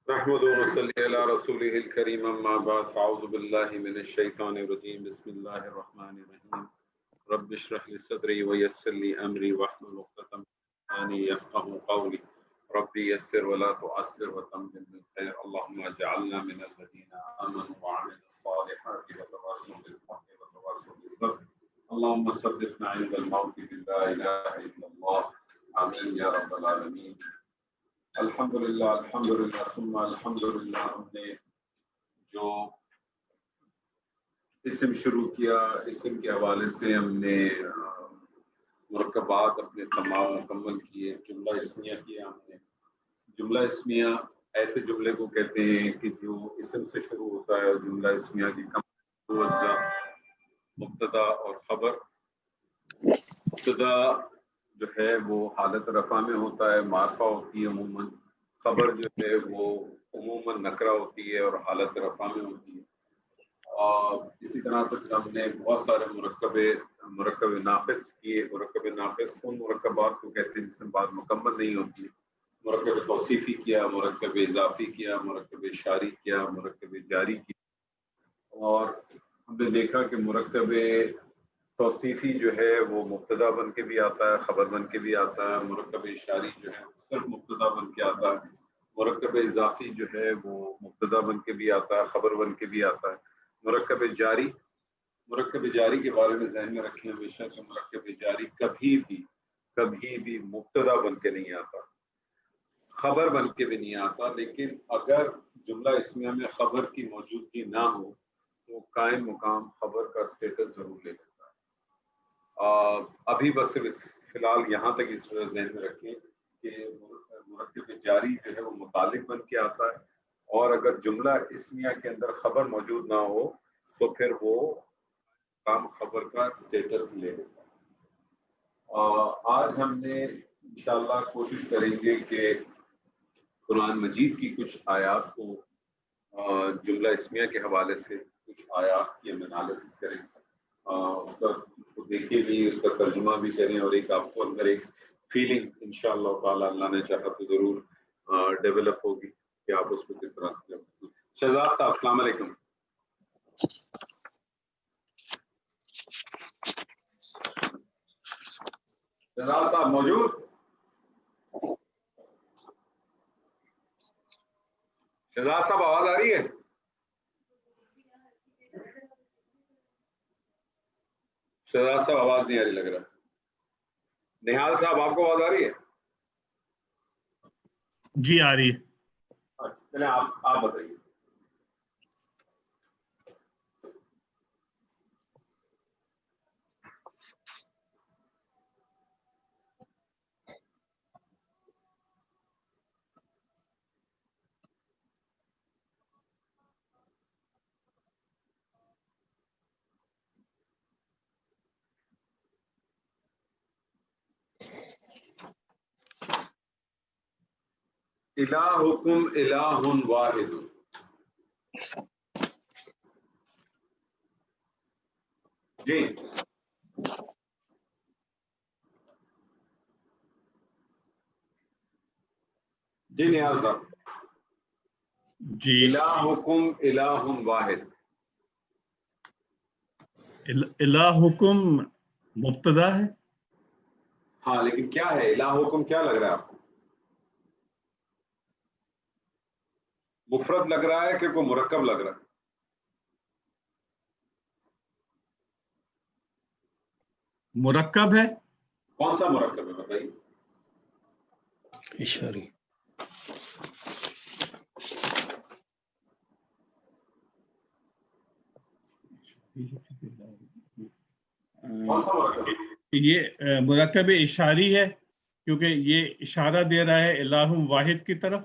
نحمد و نصلی علی رسولہ الکریم اما بعد فاعوذ باللہ من الشیطان الرجیم بسم اللہ الرحمن الرحیم رب اشرح لی صدری ویسر لی امری واحلل عقدۃ من لسانی یفقهوا قولی رب یسر ولا تعسر وتمم بالخیر اللهم اجعلنا من الذین آمنوا وعملوا الصالحات وتواصوا بالحق وتواصوا بالصبر اللهم ثبتنا عند الموت بلا اله الا اللہ آمین یا رب العالمین۔ الحمدللہ ثم الحمدللہ ہم نے جو اسم شروع کیا، اسم کے حوالے سے ہم نے مرکبات اپنے سماع مکمل کیے، جملہ اسمیہ کیا ہم نے۔ جملہ اسمیہ ایسے جملے کو کہتے ہیں کہ جو اسم سے شروع ہوتا ہے، جملہ اسمیہ کی کم اجزاء مبتدا اور خبر۔ مبتدا جو ہے وہ حالت رفع میں ہوتا ہے، معرفہ ہوتی ہے عموماً، خبر جو ہے وہ عموماً نکرہ ہوتی ہے اور حالت رفع میں ہوتی ہے۔ اور اسی طرح سے ہم نے بہت سارے مرکب ناقص کیے۔ مرکب ناقص ان مرکبات کو کہتے ہیں جس میں بات مکمل نہیں ہوتی ہے۔ مرکب توصیفی کیا، مرکب اضافی کیا، مرکب اشاری کیا، مرکب جاری کیا۔ اور ہم نے دیکھا کہ مرکب توصیفی جو ہے وہ مبتدا بن کے بھی آتا ہے، خبر بن کے بھی آتا ہے۔ مرکب اشاری جو ہے صرف مبتدا بن کے آتا ہے۔ مرکب اضافی جو ہے وہ مبتدا بن کے بھی آتا ہے، خبر بن کے بھی آتا ہے۔ مرکب جاری کے بارے میں ذہن میں رکھیں ہمیشہ کہ مرکب جاری کبھی بھی مبتدا بن کے نہیں آتا، خبر بن کے بھی نہیں آتا، لیکن اگر جملہ اسمیہ میں خبر کی موجودگی نہ ہو تو قائم مقام خبر کا سٹیٹس ضرور لے لیتا ہے۔ ابھی بس فی الحال یہاں تک اس ذہن میں رکھیں کہ مرکب جاری جو ہے وہ متعلق بن کے آتا ہے، اور اگر جملہ اسمیہ کے اندر خبر موجود نہ ہو تو پھر وہ کام خبر کا سٹیٹس لے لیتا ہے۔ آج ہم نے انشاءاللہ کوشش کریں گے کہ قرآن مجید کی کچھ آیات کو جملہ اسمیہ کے حوالے سے کچھ آیات کی ہم انالیسس کریں، اس کو دیکھیں بھی، اس کا ترجمہ بھی کریں، اور ایک آپ کو اندر ایک فیلنگ انشاءاللہ تعالی اللہ نے چاہا تو ضرور ڈیولپ ہوگی کہ آپ اس کو کس طرح سے کر سکتے ہیں۔ شہزاد صاحب السلام علیکم۔ شہزاد صاحب موجود؟ شہزاد صاحب آواز آ رہی ہے؟ شہزاد صاحب آواز نہیں آ رہی لگ رہا۔ نہال صاحب آپ کو آواز آ رہی ہے؟ جی آ رہی ہے۔ اچھا چلیں آپ بتائیے۔ الہکم الہ واحد۔ جی جی نیاز صاحب جی الہکم الہ واحد۔ الہکم مبتدا ہے؟ ہاں لیکن کیا ہے الہکم، کیا لگ رہا ہے آپ کو؟ مفرد لگ رہا ہے کہ کوئی مرکب لگ رہا ہے؟ مرکب ہے۔ کون سا مرکب ہے بتائیے؟ اشاری۔ کون سا مرکب؟ یہ مرکب اشاری ہے کیونکہ یہ اشارہ دے رہا ہے الہم واحد کی طرف۔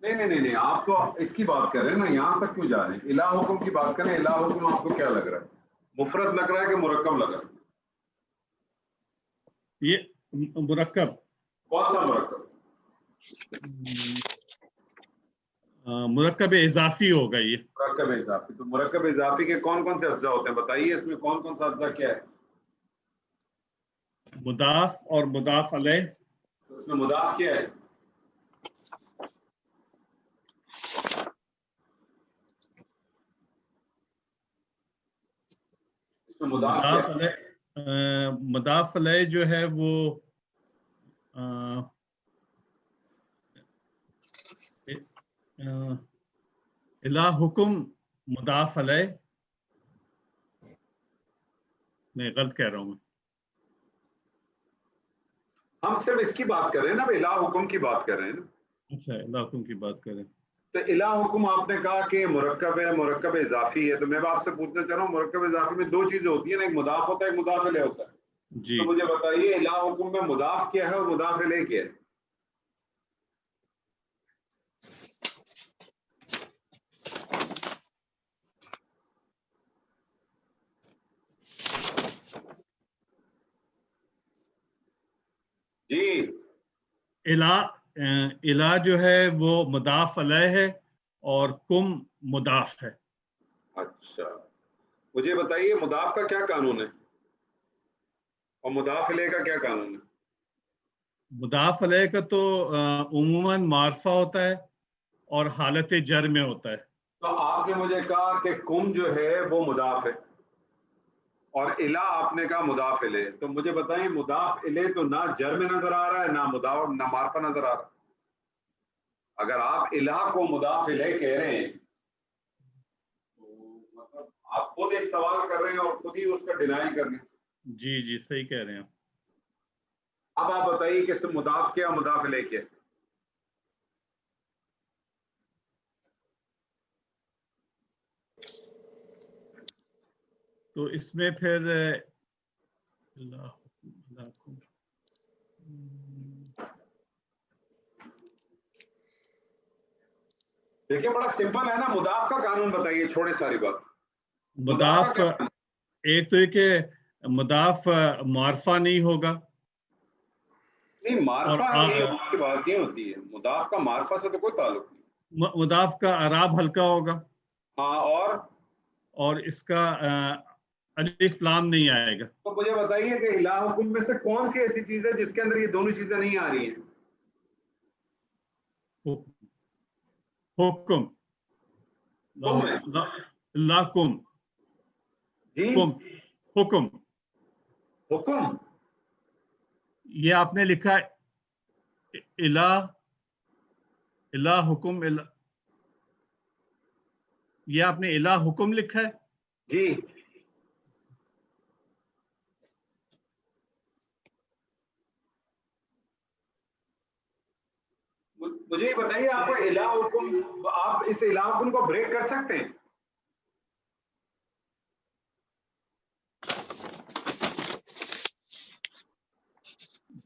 نہیں آپ تو اس کی بات کر رہے ہیں نا، یہاں تک کیوں جا رہے ہیں؟ الہکم کی بات کریں۔ الہکم آپ کو کیا لگ رہا ہے؟ مفرد لگ رہا ہے کہ مرکب لگ رہا ہے؟ یہ مرکب۔ کون سا مرکب؟ مرکب اضافی ہوگا یہ۔ مرکب اضافی۔ تو مرکب اضافی کے کون کون سے اجزاء ہوتے ہیں بتائیے؟ اس میں کون کون سا اجزاء کیا ہے؟ مضاف اور مضاف علیہ۔ تو اس میں مضاف کیا ہے؟ مضاف علیہ جو ہے وہ الہ حکم مضاف علیہ، نہیں غلط کہہ رہا ہوں میں، ہم صرف اس کی بات کر رہے ہیں نا، الہ حکم کی بات کر رہے ہیں نا. اچھا الہ حکم کی بات کریں. تو الہ حکم آپ نے کہا کہ مرکب ہے، مرکب اضافی ہے، تو میں آپ سے پوچھنا چاہ رہا ہوں مرکب اضافی میں دو چیزیں ہوتی ہیں نا، ایک مضاف ہوتا ہے ایک مضاف الیہ ہوتا ہے. جی تو مجھے بتائیے الہ حکم میں مضاف کیا ہے اور مضاف الیہ کیا ہے؟ جی الہ جو ہے وہ مضاف علیہ ہے اور کم مضاف ہے. اچھا مجھے بتائیے مضاف کا کیا قانون ہے اور مضاف الیہ کا کیا قانون ہے؟ مضاف علیہ کا تو عموماً معرفہ ہوتا ہے اور حالت جر میں ہوتا ہے. تو آپ نے مجھے کہا کہ کم جو ہے وہ مضاف ہے اور الہ آپ نے کہا مضاف الیہ، تو مجھے بتائیں مضاف الیہ تو نہ جر میں نظر آ رہا ہے نہ مضاف نہ معرفہ نظر آ رہا ہے. اگر آپ الہ کو مضاف الیہ کہہ رہے ہیں تو مطلب آپ خود ایک سوال کر رہے ہیں اور خود ہی اس کا ڈینائی کر رہے ہیں. جی جی صحیح کہہ رہے ہیں. اب آپ بتائیے کہ مضاف کیا مضاف الیہ کیا؟ تو اس میں پھر دیکھیں بڑا سمپل ہے نا، مضاف کا قانون بتائیے، چھوڑے ساری بات. مضاف ایک تو یہ کہ مضاف معرفہ نہیں ہوگا. نہیں معرفہ نہیں ہونے کی بات نہیں ہوتی ہے، مضاف کا معرفہ سے تو کوئی تعلق نہیں. مضاف کا اعراب ہلکا ہوگا. ہاں اور اس کا الف لام نہیں آئے گا. تو مجھے بتائیے کہ الہ حکم میں سے کون سی ایسی چیز ہے جس کے اندر یہ دونوں چیزیں نہیں آ رہی ہیں؟ حکم لاکم جی حکم حکم یہ آپ نے لکھا الہ حکم یہ آپ نے الہ حکم لکھا ہے. جی مجھے یہ بتائیے آپ کو الہ حکم، آپ اس الہ حکم کو بریک کر سکتے ہیں؟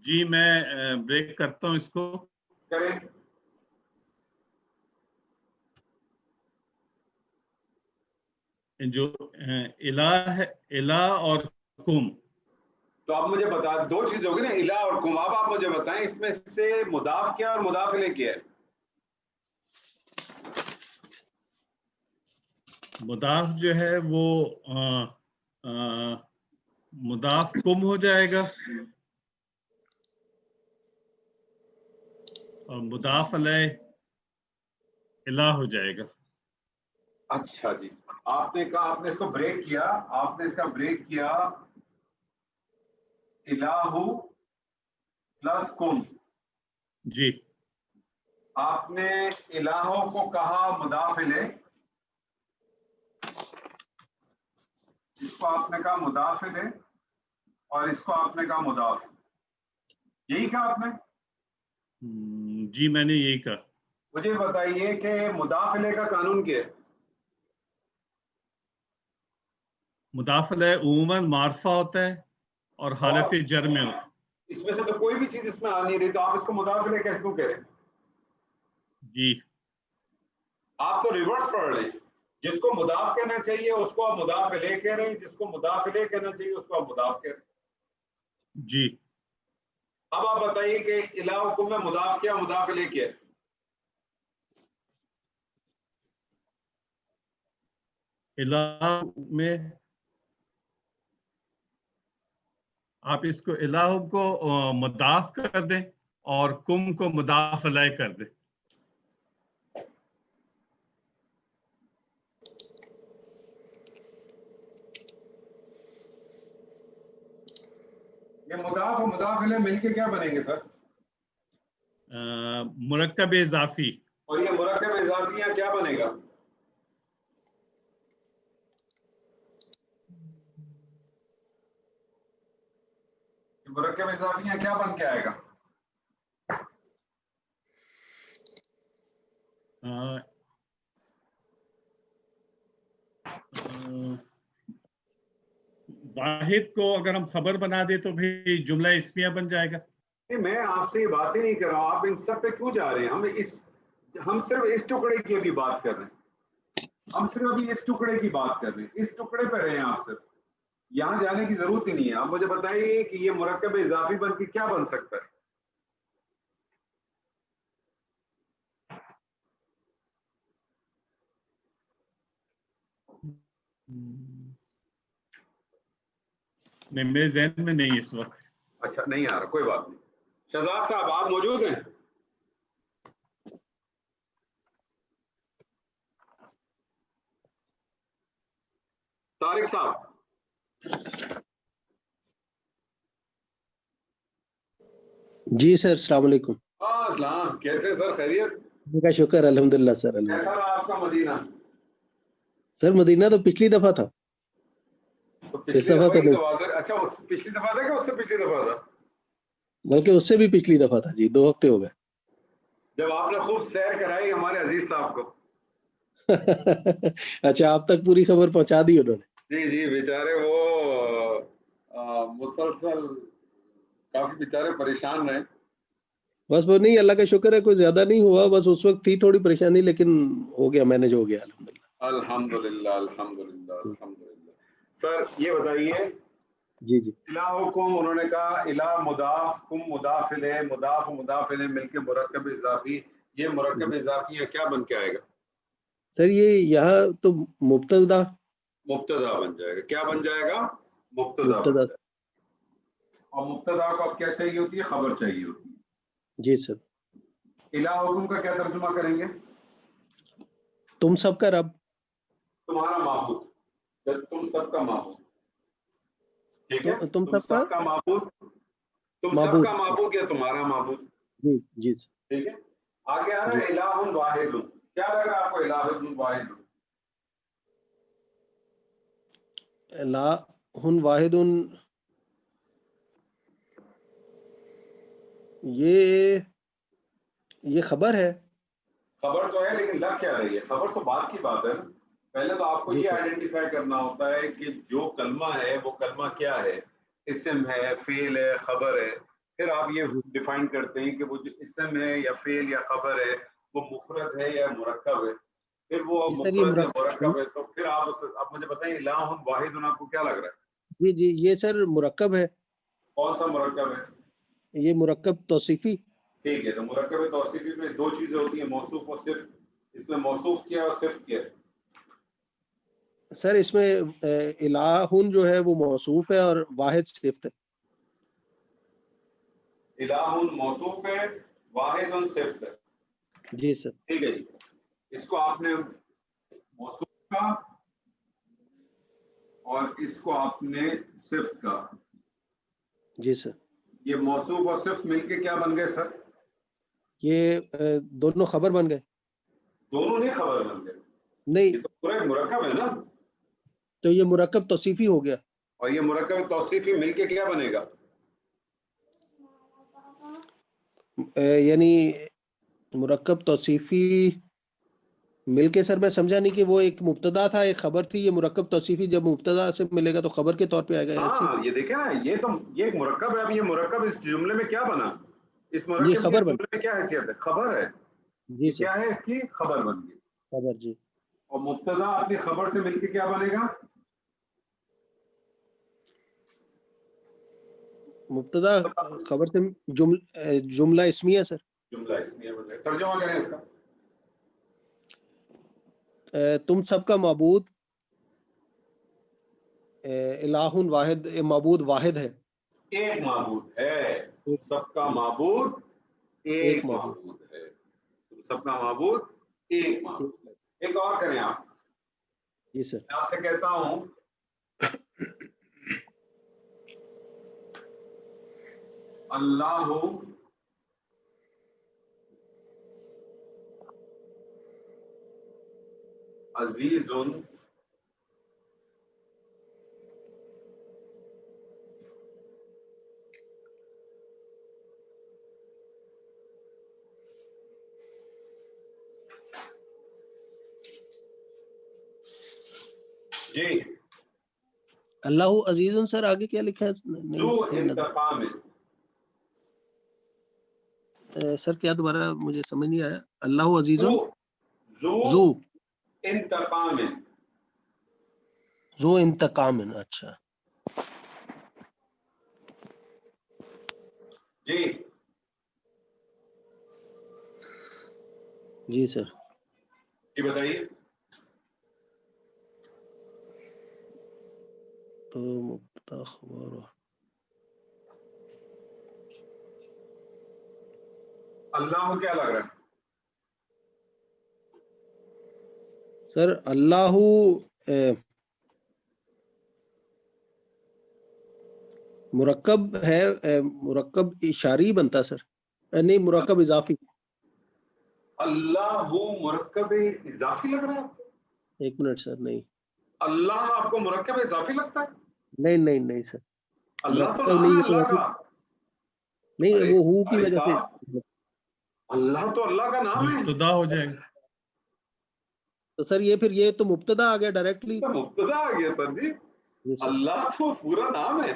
جی میں بریک کرتا ہوں اس کو. کریں. جو الہ ہے الہ اور کم، تو آپ مجھے بتا، دو چیز ہوگی نا الہ اور کم. اب آپ مجھے بتائیں اس میں سے مضاف کیا اور مضاف الیہ کیا ہے؟ مضاف جو ہے وہ مضاف کم ہو جائے گا اور مضاف علیہ الہ ہو جائے گا. اچھا جی، آپ نے کہا آپ نے اس کو بریک کیا، آپ نے اس کا بریک کیا الہ پلس کم. جی آپ نے الہوں کو کہا مضاف الیہ، اس کو آپ نے کہا مضاف الیہ اور اس کو آپ نے کہا مضاف، یہی کہا آپ نے؟ جی میں نے یہی کہا. مجھے بتائیے کہ مضاف الیہ کا قانون کیا ہے؟ مضاف الیہ عموماً معرفہ ہوتا ہے اور حالت جر میں ہوتا ہے. اس میں سے تو کوئی بھی چیز اس میں آ نہیں رہی، تو آپ اس کو مضاف الیہ کیسے کہہ رہے ہیں؟ جی آپ تو ریورس پڑھ رہے ہیں، جس کو مضاف کہنا چاہیے اس کو آپ مضاف الیہ کہہ رہے ہیں، جس کو مضاف الیہ کہنا چاہیے اس کو آپ مضاف کہہ رہے ہیں. جی اب آپ بتائیے کہ الہ حکم میں مضاف کیا مضاف الیہ کیا؟ الہ میں آپ اس کو الہ کو مضاف کر دیں اور کم کو مضاف علیہ کر دیں. یہ مضاف اور مضاف الیہ مل کے کیا بنیں گے سر؟ مرکب اضافی. اور یہ مرکب اضافی یہاں کیا بنے گا؟ مرکب اضافی یہاں کیا بن کے آئے گا؟ واحد کو اگر ہم خبر بنا دیں تو بھی جملہ اسمیہ بن جائے گا. میں آپ سے یہ بات ہی نہیں کر رہا ہوں، آپ ان سب پہ کیوں جا رہے ہیں؟ ہم صرف اس ٹکڑے کی ابھی بات کر رہے ہیں، ہم صرف ابھی اس ٹکڑے کی بات کر رہے ہیں، اس ٹکڑے پہ رہے ہیں آپ صرف، یہاں جانے کی ضرورت ہی نہیں ہے. آپ مجھے بتائیے کہ یہ مرکب اضافی بن کے کیا بن سکتا ہے؟ میرے ذہن میں نہیں اس وقت. اچھا نہیں آ رہا، کوئی بات نہیں. شہزاد صاحب آپ موجود ہیں؟ طارق صاحب. جی سر السلام علیکم. ہاں اسلام، کیسے سر؟ خیریت؟ کا شکر الحمدللہ سر. کیسا رہا آپ کا مدینہ؟ سر مدینہ تو پچھلی دفعہ تھا، تو اس پچھلی دفعہ دفعہ تو کی نہیں، تو بات ہے. اچھا پچھلی دفعہ تھا کہ اس سے پچھلی دفعہ تھا؟ بلکہ اس سے بھی پچھلی دفعہ تھا جی، 2 ہفتے ہو گئے. جب آپ نے خوب سیر کرائی ہمارے عزیز صاحب کو. اچھا آپ تک پوری خبر پہنچا دی انہوں نے. جی جی بیچارے وہ مسلسل کافی بیچارے پریشان رہے. بس وہ نہیں، اللہ کا شکر ہے کوئی زیادہ نہیں ہوا، بس اس وقت تھی تھوڑی پریشانی لیکن ہو گیا، مینج ہو گیا الحمدللہ. الحمدللہ الحمدللہ الحمدللہ. سر یہ بتائیے، جی جی الہکم انہوں نے کہا الہ مضاف کم مضاف الیہ، مضاف و مضاف الیہ مل کے مرکب اضافی، یہ مرکب جی. اضافی ہے کیا بن کے آئے گا؟ سر یہ یہاں تو مبتدا مبتدا بن جائے گا. کیا بن جائے گا؟ مبتدا بن جائے گا. اور مبتدا کو اب کیا چاہیے ہوتی ہے؟ خبر چاہیے ہوتی ہے. جی سر. الہکم کا کیا ترجمہ کریں گے؟ تم سب کا رب. تمہارا معبود، تم سب کا معبود. ٹھیک ہے، تم تم سب کا سب کا معبود، تم سب معبود. کا معبود یا تمہارا معبود. جی جی سر. ٹھیک ہے. آگے آ رہا جی ہے الہ واحد. کیا لگ رہا ہے آپ کو الہ واحد؟ الہ واحد، یہ خبر ہے. خبر تو ہے لیکن لگ کیا رہی ہے؟ خبر تو بات کی بات ہے نا. پہلے تو آپ کو جی یہ سر. آئیڈینٹیفائی کرنا ہوتا ہے کہ جو کلمہ ہے وہ کلمہ کیا ہے. اسم ہے، فعل ہے، خبر ہے. پھر آپ یہ جی ڈیفائن کرتے ہیں کہ وہ جو اسم ہے یا فعل یا خبر ہے وہ مفرد ہے یا مرکب ہے. پھر وہ جی سر، یہ مفرد یا مرکب ہے تو پھر آپ مجھے بتائیں الہ واحد آپ کو کیا لگ رہا ہے؟ جی جی یہ سر مرکب ہے. کون سا مرکب ہے؟ یہ مرکب توصیفی. ٹھیک ہے، تو مرکب توصیفی میں 2 چیزیں ہوتی ہیں، موصوف اور صفت. اس میں موصوف کیا اور صفت کیا ہے؟ سر اس میں الہون جو ہے وہ موصوف ہے اور واحد صفت ہے. الہ موصوف ہے، واحد صفت ہے. جی سر. ٹھیک ہے جی. اس کو آپ نے موصوف کا اور اس کو آپ نے صفت کا. جی سر. یہ موصوف اور صفت مل کے کیا بن گئے سر؟ یہ دونوں خبر بن گئے. دونوں نہیں خبر بن گئے، نہیں یہ تو پورا مرکب ہے نا. تو یہ مرکب توصیفی ہو گیا. اور یہ مرکب توصیفی مل کے کیا بنے گا؟ یعنی مرکب توصیفی مل کے سر میں سمجھا نہیں کہ وہ ایک مبتدا تھا ایک خبر تھی. یہ مرکب توصیفی جب مبتدا سے ملے گا تو خبر کے طور پہ آئے گا. ایسی ہاں یہ دیکھیں نا، یہ ایک مرکب ہے. اب یہ مرکب اس جملے میں کیا بنا؟ اس یہ مرکب کی خبر اس بن. جملے میں کیا حیثیت ہے؟ خبر ہے. جی یہ سر. کیا ہے؟ اس کی خبر بن گئی. خبر. جی. اور مبتدا اپنی خبر سے مل کے کیا بنے گا؟ مبتدا خبر سے جملہ اسمیہ سر. جملہ اسمیہ بن گیا. ترجمہ کریں اس کا. تم سب کا معبود الہ واحد، معبود واحد ہے. ایک معبود ہے. تم سب کا معبود ایک معبود ہے. تم سب کا معبود ایک معبود ہے. ایک اور کریں آپ. جی سر. میں آپ سے کہتا ہوں، اللہ عزیز جی اللہ عزیز سر آگے کیا لکھا ہے؟ ذو انتقام سر کیا دوبارہ مجھے سمجھ نہیں آیا. اللہ عزیز ذو انتقام ذو انتقام. اچھا جی جی سر. جی بتائیے. تو مبتدا خبر اللہ کیا لگ رہا ہے؟ سر اللہ مرکب ہے، مرکب اشاری بنتا سر، نہیں مرکب اضافی. اللہ مرکب اضافی لگ رہا ہے آپ کو؟ ایک منٹ سر. نہیں اللہ آپ کو مرکب اضافی لگتا ہے؟ نہیں نہیں نہیں سر، اللہ تو مرکب نام نہیں ہے یہ تو اللہ کا. نہیں، وہ ہو کی بھائی وجہ سے. صاحب، اللہ تو اللہ کا نام ہے. مبتدا ہو جائے گا. تو سر یہ پھر یہ تو مبتدا آ گیا ڈائریکٹلی. تو مبتدا آ گیا سر جی. جی سر. اللہ تو پورا نام ہے.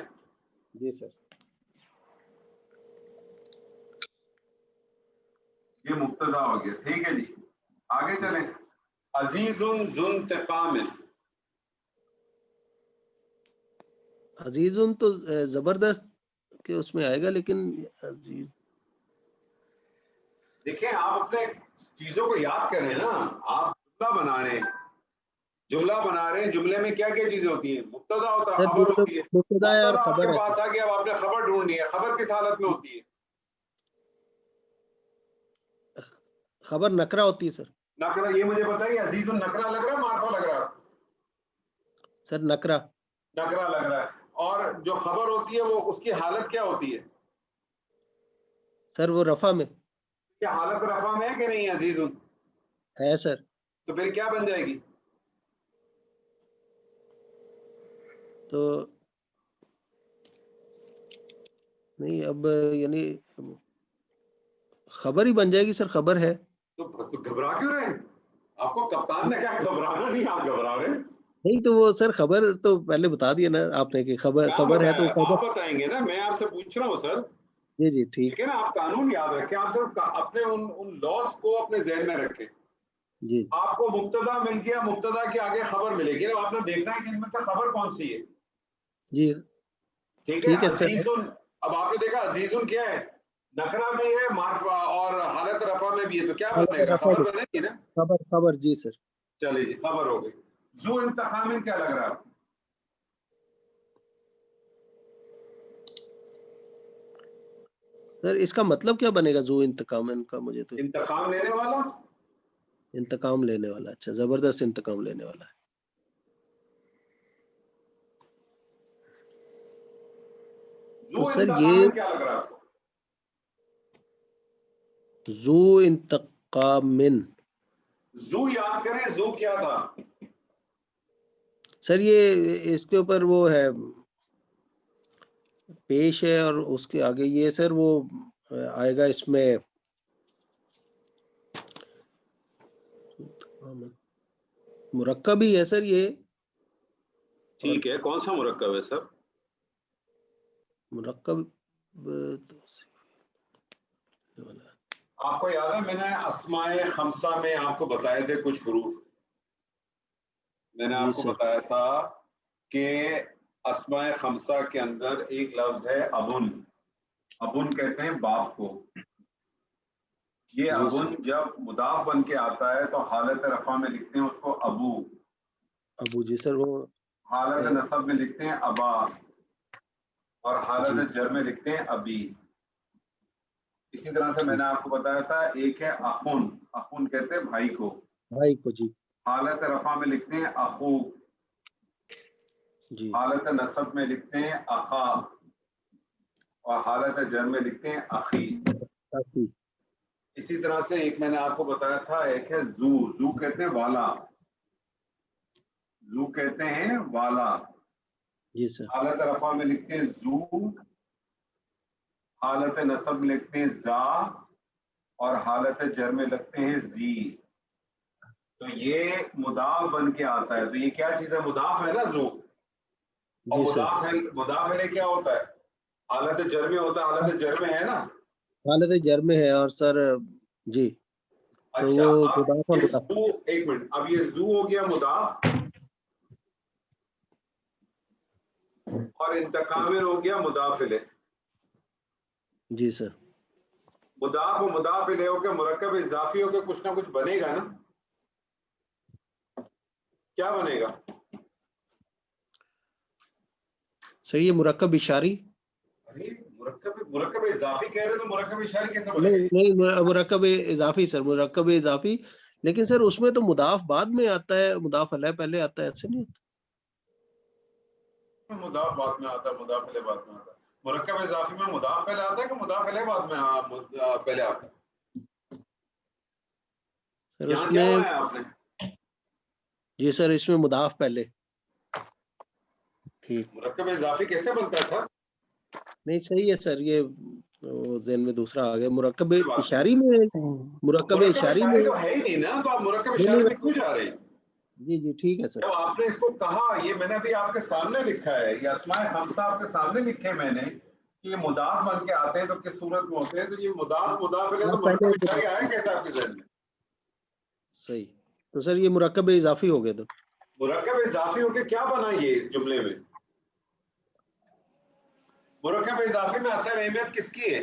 جی سر. یہ مبتدا ہو گیا. ٹھیک ہے جی، آگے چلیں. عزیز ذو انتقام. عزیز تو زبردست کہ اس میں آئے گا، لیکن عزیز دیکھیں آپ اپنے چیزوں کو یاد کریں نا. آپ جملہ بنا رہے ہیں، جملہ بنا رہے ہیں، جملے میں کیا کیا چیزیں ہوتی ہیں؟ مبتدا ہوتا ہے، خبر ہوتی ہے. مبتدا ہے اور مبتدا آپ خبر کے ہے. پاس آ گیا، اب آپ نے خبر ڈھونڈنی ہے. خبر کس حالت میں ہوتی ہے؟ خبر نکرہ ہوتی ہے سر. نکرہ. یہ مجھے بتائیے، عزیز النکرہ لگ رہا ہے معرفہ لگ رہا ہے؟ سر نکرہ. نکرہ لگ رہا ہے. اور جو خبر ہوتی ہے وہ اس کی حالت کیا ہوتی ہے؟ سر وہ رفع میں کیا حالت رفع میں ہے کہ نہیں عزیز؟ ہے سر. تو پھر کیا بن جائے گی؟ تو نہیں اب یعنی خبر ہی بن جائے گی سر. خبر ہے تو گھبرا کیوں رہے ہیں؟ آپ کو کپتان نے کیا گھبرانا نہیں، آپ گھبرا رہے ہیں. نہیں. تو وہ سر خبر تو پہلے بتا دیا نا آپ نے کہ خبر ہے تو آپ بتائیں گے نا، میں آپ سے پوچھ رہا ہوں سر. جی جی ٹھیک. ٹھیک ہے نا، آپ قانون یاد رکھیں. آپ صرف اپنے ان لاس کو اپنے ذہن میں رکھیں. جی آپ کو مبتدا مل گیا، مبتدا کے آگے خبر ملے گی. اب آپ نے دیکھنا ہے کہ ان میں سے خبر کون سی ہے. جی ٹھیک ہے. عزیز، اب آپ نے دیکھا عزیز کیا ہے؟ نکرہ بھی ہے، معرفہ اور حالت رفع میں بھی ہے. تو کیا بنے گا؟ خبر بنے گی نا. خبر. جی سر. چلیے جی، خبر ہو گئی. ذو انتقام کیا لگ رہا ہے آپ کو؟ سر اس کا مطلب کیا بنے گا ذو انتقام کا؟ مجھے تو انتقام لینے والا. انتقام لینے والا. اچھا، زبردست انتقام لینے والا ہے. ذو سر انتقام یہ کیا لگ رہا ہے آپ کو؟ ذو انتقام. ذو یاد کریں، ذو کیا تھا؟ سر یہ اس کے اوپر وہ ہے، پیش ہے، اور اس کے آگے یہ سر وہ آئے گا اس میں مرکب ہی ہے سر یہ. ٹھیک ہے، کون سا مرکب ہے سر؟ مرکب آپ کو یاد ہے میں نے اسماء خمسہ میں آپ کو بتائے تھے کچھ حروف. میں نے آپ کو بتایا تھا کہ اسماء خمسہ کے اندر ایک لفظ ہے ابن. ابن کہتے ہیں باپ کو. یہ ابن جب مضاف بن کے آتا ہے تو حالت رفع میں لکھتے ہیں اس کو ابو. جی سر. وہ حالت نصب میں لکھتے ہیں ابا، اور حالت جر میں لکھتے ہیں ابی. اسی طرح سے میں نے آپ کو بتایا تھا ایک ہے اخن. اخن کہتے ہیں بھائی کو. جی. حالت رفع میں لکھتے ہیں اخو. جی. حالت نصب میں لکھتے ہیں اخا. اور حالت جر میں لکھتے ہیں اخی. اخی. اسی طرح سے ایک میں نے آپ کو بتایا تھا، ایک ہے زو. زو کہتے ہیں والا. زو کہتے ہیں والا. جی سر. حالت رفع میں لکھتے ہیں زو، حالت نصب میں لکھتے ہیں زا، اور حالت جر میں لکھتے ہیں زی. تو یہ مضاف بن کے آتا ہے. تو یہ کیا چیز ہے؟ مضاف ہے نا زو. اور جی سر. مضاف ہے کیا ہوتا ہے؟ حالت جر میں ہوتا ہے. حالت جر میں ہے نا. حالت جر میں ہے. اور سر جی تو اچھا وہ اب مضاف اور یہ مضاف. زو، ایک منٹ، اب یہ زو ہو گیا مضاف، اور انتقام ہو گیا مضاف الیہ. جی سر. مضاف و مضاف الیہ ہو کے مرکب اضافی ہو کے کچھ نہ کچھ بنے گا نا. کیا بنے گا؟ صحیح ہے. مرکب اشاری. ارے مرکب اضافی کہہ رہے تو مرکب اشاری کیسے بنے گا؟ نہیں مرکب اضافی سر. مرکب اضافی. لیکن سر اس میں تو مضاف بعد میں آتا ہے، مضاف علیہ پہلے آتا ہے. ایسے نہیں ہوتا؟ مضاف بعد میں آتا ہے، مضاف الیہ بعد میں آتا ہے. مرکب اضافی میں مضاف پہلے آتا ہے کہ مضاف الیہ بعد میں پہلے آتا ہے؟ سر یہاں اس کیا میں بنایا آپ نے؟ جی سر اس میں مضاف پہلے. ٹھیک. مرکب اضافی کیسے بنتا تھا؟ نہیں صحیح ہے سر. یہ ذہن میں دوسرا آ گیا. مرکب اشاری میں. مرکب مرکب اشاری میں. اشاری تو ہے ہی نہیں نا، تو آپ مرکب نہیں اشاری نہیں میں کیوں جا رہے ہیں؟ جی جی ٹھیک ہے سر. جب آپ نے اس کو کہا، یہ میں نے ابھی آپ کے سامنے لکھا ہے، یہ اسماء خمسہ آپ کے سامنے لکھے میں نے کہ یہ مضاف بن کے آتے ہیں تو کس صورت میں ہوتے ہیں. تو یہ مضاف الیہ تو مرکب اشاری آیا کیسے آپ کے ذہن میں؟ صحیح. تو سر یہ مرکب اضافی ہو گئے. تو مرکب اضافی ہو کے کیا بنا یہ اس جملے میں؟ مرکب اضافی میں اصل اہمیت کس کی ہے؟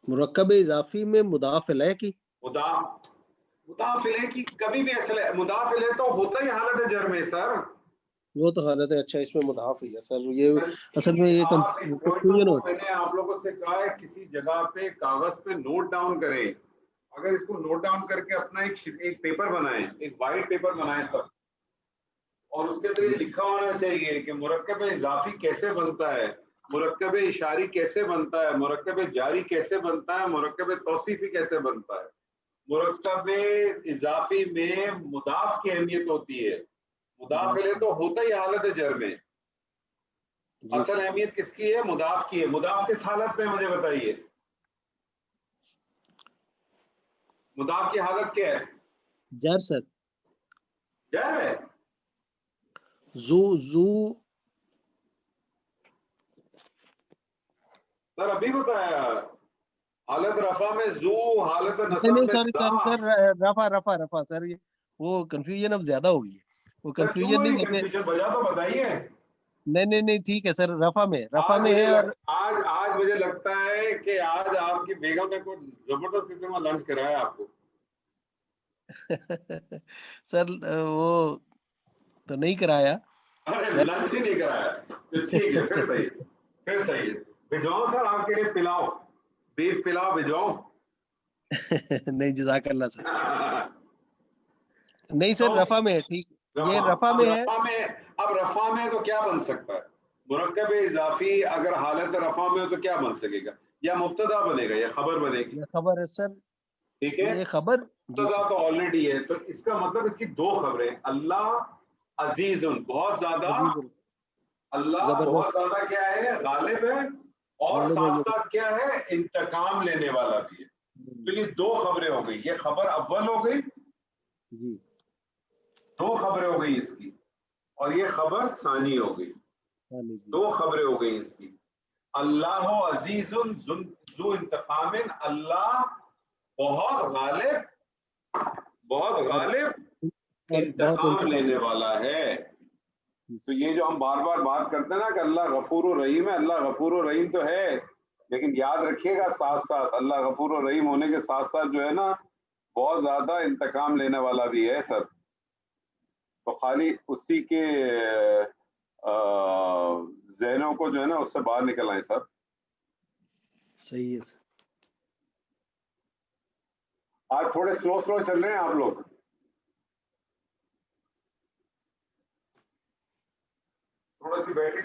مرکب اضافی میں مضاف الیہ کی. مضاف الیہ کی کبھی بھی اصل مضاف الیہ تو ہوتا ہی حالت جر میں سر. وہ تو حالت ہے. اچھا اس میں مضاف ہی ہے سر. یہ اصل میں یہ آپ اس پوائنٹ کنفیوژن کو ہوتا میں نے آپ لوگوں سے کہا ہے کسی جگہ پہ کاغذ پہ نوٹ ڈاؤن کریں. اگر اس کو نوٹ ڈاؤن کر کے اپنا ایک پیپر بنائیں، ایک وائٹ پیپر بنائیں سب، اور اس کے اندر یہ لکھا ہونا چاہیے کہ مرکب اضافی کیسے بنتا ہے، مرکب اشاری کیسے بنتا ہے، مرکب جاری کیسے بنتا ہے، مرکب توصیفی کیسے بنتا ہے. مرکب اضافی میں مضاف کی اہمیت ہوتی ہے. مضاف الیہ تو ہوتا ہی حالت جر میں. جی اصل سر. اہمیت کس کی ہے؟ مضاف کی ہے. مضاف کس حالت میں مجھے بتائیے؟ مضاف کی حالت کیا ہے؟ جر سر. جر ہے. زو سر ابھی بتایا حالت رفع میں زو، حالت نصب نہیں میں سوری ذا. سر. رفع سر. یہ وہ کنفیوژن اب زیادہ ہو گئی ہے. وہ سر کیوں کنفیوژن نہیں ہوئی دیکھتے. کنفیوژن؟ وجہ تو بتائیے. نہیں ٹھیک ہے سر. رفع میں ہے. اور آج مجھے لگتا ہے کہ آج آپ کی بیگم نے کوئی زبردست قسم کا لنچ کرایا آپ کو. سر وہ تو نہیں کرایا. ارے لنچ ہی نہیں کرایا تو ٹھیک ہے، پھر صحیح ہے، پھر صحیح ہے. بھجواؤں سر آپ کے لیے پلاؤ، بیف پلاؤ بھجواؤں؟ نہیں جزاک اللہ سر. نہیں تو سر رفع میں ہے. ٹھیک. یہ رفع میں ہے. اب رفع میں تو کیا بن سکتا ہے؟ مرکب اضافی اگر حالت رفع میں ہو تو کیا بن سکے گا؟ یا مبتدا بنے گا یا خبر بنے گی. یہ خبر ہے سر. ٹھیک ہے، یہ خبر. جی مبتدا سر. تو آلریڈی ہے. تو اس کا مطلب اس کی دو خبریں. اللہ عزیز، بہت زیادہ. عزیز اللہ بہت زبردست. زیادہ کیا ہے؟ غالب ہے. اور غالب ساتھ ہے. ساتھ کیا ہے؟ انتقام لینے والا بھی ہے. تو یہ دو خبریں ہو گئی. یہ خبر اول ہو گئی، جی دو خبریں ہو گئی اس کی. اور یہ خبر ثانی ہو گئی. دو خبریں ہو گئی اس کی. اللہ عزیز ذو انتقام، اللہ بہت غالب، بہت غالب بہت انتقام لینے والا ہے. تو یہ جو ہم بار بار بات کرتے ہیں نا کہ اللہ غفور الرحیم ہے، اللہ غفور الرحیم تو ہے، لیکن یاد رکھیے گا ساتھ ساتھ اللہ غفور الرحیم ہونے کے ساتھ ساتھ جو ہے نا بہت زیادہ انتقام لینے والا بھی ہے سر. تو خالی اسی کے ذہنوں کو جو ہے نا اس سے باہر نکل آئیں سر. صحیح ہے سر. آج تھوڑے سلو چل رہے ہیں آپ لوگ.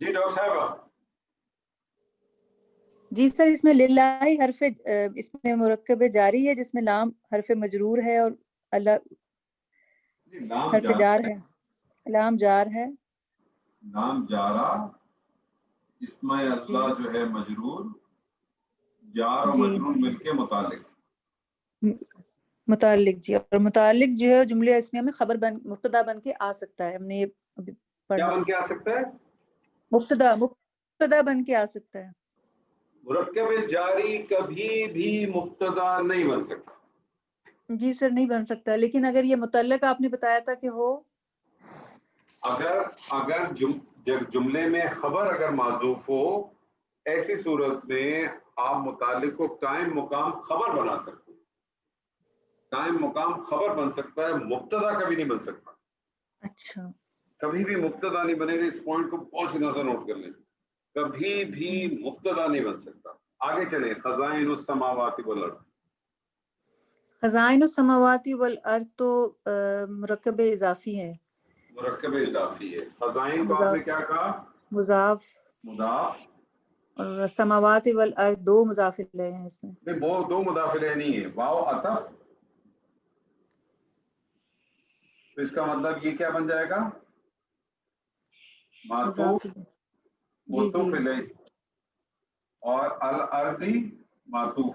جی ڈاکٹر صاحبہ. جی سر، اس میں للہ حرف اس میں مرکب جاری ہے جس میں لام حرف مجرور ہے اور اللہ حرف جار ہے، لام جار ہے، نام جارا اسم جی اللہ جو ہے مجرور، جار اور جی مجرور مل کے متعلق. متعلق، جی، اور متعلق جو ہے جملے اسمیہ میں خبر مبتدا بن کے آ سکتا ہے. ہم نے یہ ابھی کیا پڑھا بن کے آ سکتا ہے؟ مبتدا بن کے آ سکتا ہے. مرکب جاری کبھی بھی مبتدا نہیں بن سکتا. جی سر، نہیں بن سکتا، لیکن اگر یہ متعلق آپ نے بتایا تھا کہ ہو، اگر جملے میں خبر اگر معذوف ہو، ایسی صورت میں آپ متعلق کو قائم مقام خبر بنا سکتے ہیں. قائم مقام خبر بن سکتا ہے، مبتدا کبھی نہیں بن سکتا. اچھا، کبھی بھی مبتدا نہیں بنے گا. اس پوائنٹ کو بہت سی نظر نوٹ کر لیں. کبھی بھی مبتدا نہیں بن سکتا. آگے چلیں. خزائن السماوات والارض. خزائن السماوات والارض تو مرکب اضافی ہے، مرکب اضافی ہے. خزائن کو آپ نے مضاف کیا کہا؟ مضاف، مضاف. اور سماوات والارض دو مضاف الیہ ہیں اس میں. نہیں، وہ دو مضاف الیہ نہیں ہے. واو عطف. تو اس کا مطلب یہ کیا بن جائے گا؟ معطوف مضاف الیہ. جی جی معطوف الیہ اور الارضی معطوف.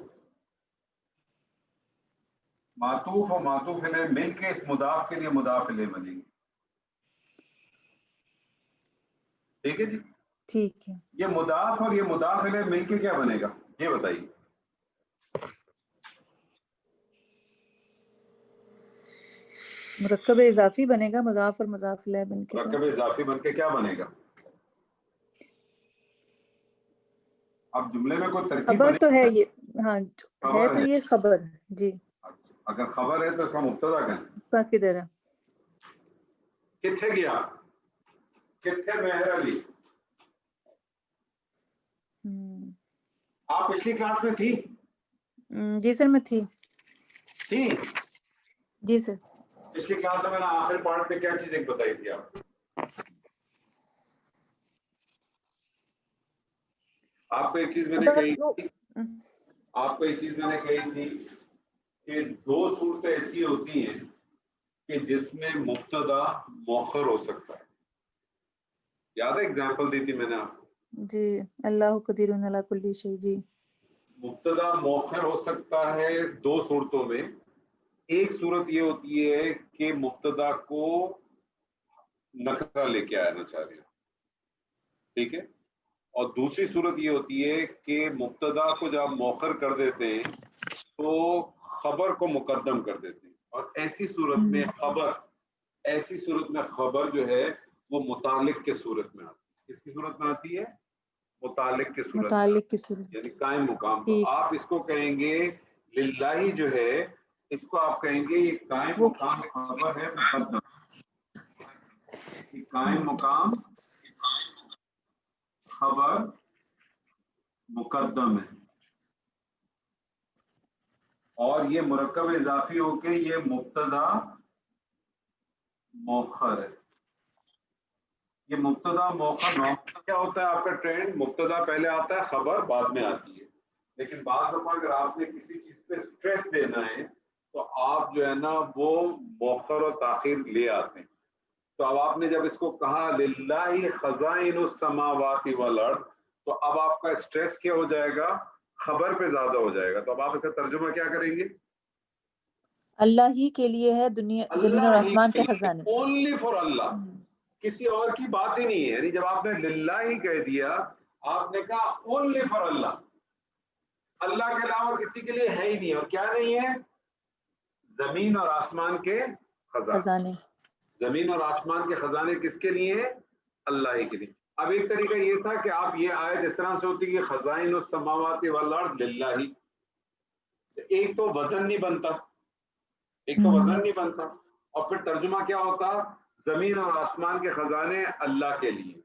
معطوف اور معطوف الیہ مل کے اس مضاف کے لیے مضاف الیہ بنیں گے. ٹھیک ہے جی. ٹھیک ہے. یہ مضاف اور یہ مضاف الیہ مل کے کیا بنے گا یہ بتائیے. مرکب اضافی بنے گا، مضاف اور مضاف الیہ بن کے. تو مرکب اضافی بن کے کیا بنے گا؟ اب جملے میں کوئی ترکیب خبر بنے تو ہے یہ، ہاں ہے خبر تو ہے. یہ خبر. جی، اگر خبر ہے تو اس کا مبتدا کہیں. باقی طرح کتنے گیا؟ کتنے مہر علی؟ آپ پچھلی کلاس میں تھی؟ جی سر میں تھی. تھی. جی سر. پچھلی کلاس میں میں نے آخر پارٹ میں کیا چیز ایک بتائی تھی آپ کو ایک چیز میں نے کہی تھی. آپ کو ایک چیز میں نے کہی تھی کہ دو صورتیں ایسی ہوتی ہیں کہ جس میں مبتدا مؤخر ہو سکتا ہے. یاد ہے ایگزامپل دی تھی میں نے آپ کو؟ جی، اللہ قدیر علی کل شیء. جی، مبتدا مؤخر ہو سکتا ہے دو صورتوں میں. ایک صورت یہ ہوتی ہے کہ مبتدا کو نکرہ لے کے آنا چاہ رہے ہیں، ٹھیک ہے. اور دوسری صورت یہ ہوتی ہے کہ مبتدا کو جب مؤخر کر دیتے ہیں تو خبر کو مقدم کر دیتے ہیں. اور ایسی صورت میں خبر جو ہے وہ متعلق کے صورت میں آتی ہے. کس کی صورت میں آتی ہے؟ متعلق کے صورت میں متعلق کی صورت. یعنی قائم مقام. تو ٹھیک. آپ اس کو کہیں گے للہ جو ہے، اس کو آپ کہیں گے یہ قائم وہ مقام خبر ہے مقدم. یہ قائم مقام خبر مقدم ہے. اور یہ مرکب اضافی ہو کے یہ مبتدا مؤخر ہے. یہ مبتدا مؤخر نارمل کیا ہوتا ہے آپ کا ٹرینڈ؟ مبتدا پہلے آتا ہے، خبر بعد میں آتی ہے. لیکن بعض دفعہ اگر آپ نے کسی چیز پہ اسٹریس دینا ہے تو آپ جو ہے نا وہ مؤخر اور تاخیر لے آتے ہیں. تو اب آپ نے جب اس کو کہا للہ خزائن السماوات والارض، تو اب آپ کا اسٹریس کیا ہو جائے گا؟ خبر پہ زیادہ ہو جائے گا. تو اب آپ اس کا ترجمہ کیا کریں گے؟ اللہ ہی کے لیے ہے دنیا، زمین اور اللہ ہی آسمان کے کے لیے، خزانے. اونلی فار اللہ. کسی اور کی بات ہی نہیں ہے. یعنی جب آپ نے للہ ہی کہہ دیا، آپ نے کہا اونلی فار اللہ. اللہ کے علاوہ کسی کے لیے ہے ہی نہیں. اور کیا نہیں ہے؟ زمین اور آسمان کے خزانے. زمین اور آسمان کے خزانے کس کے لیے ہیں؟ اللہ ہی کے لیے. اب ایک طریقہ یہ تھا کہ آپ یہ آیت اس طرح سے ہوتی کہ خزائن السماوات والارض للہ. ایک تو وزن نہیں بنتا، اور پھر ترجمہ کیا ہوتا؟ زمین اور آسمان کے خزانے اللہ کے لیے.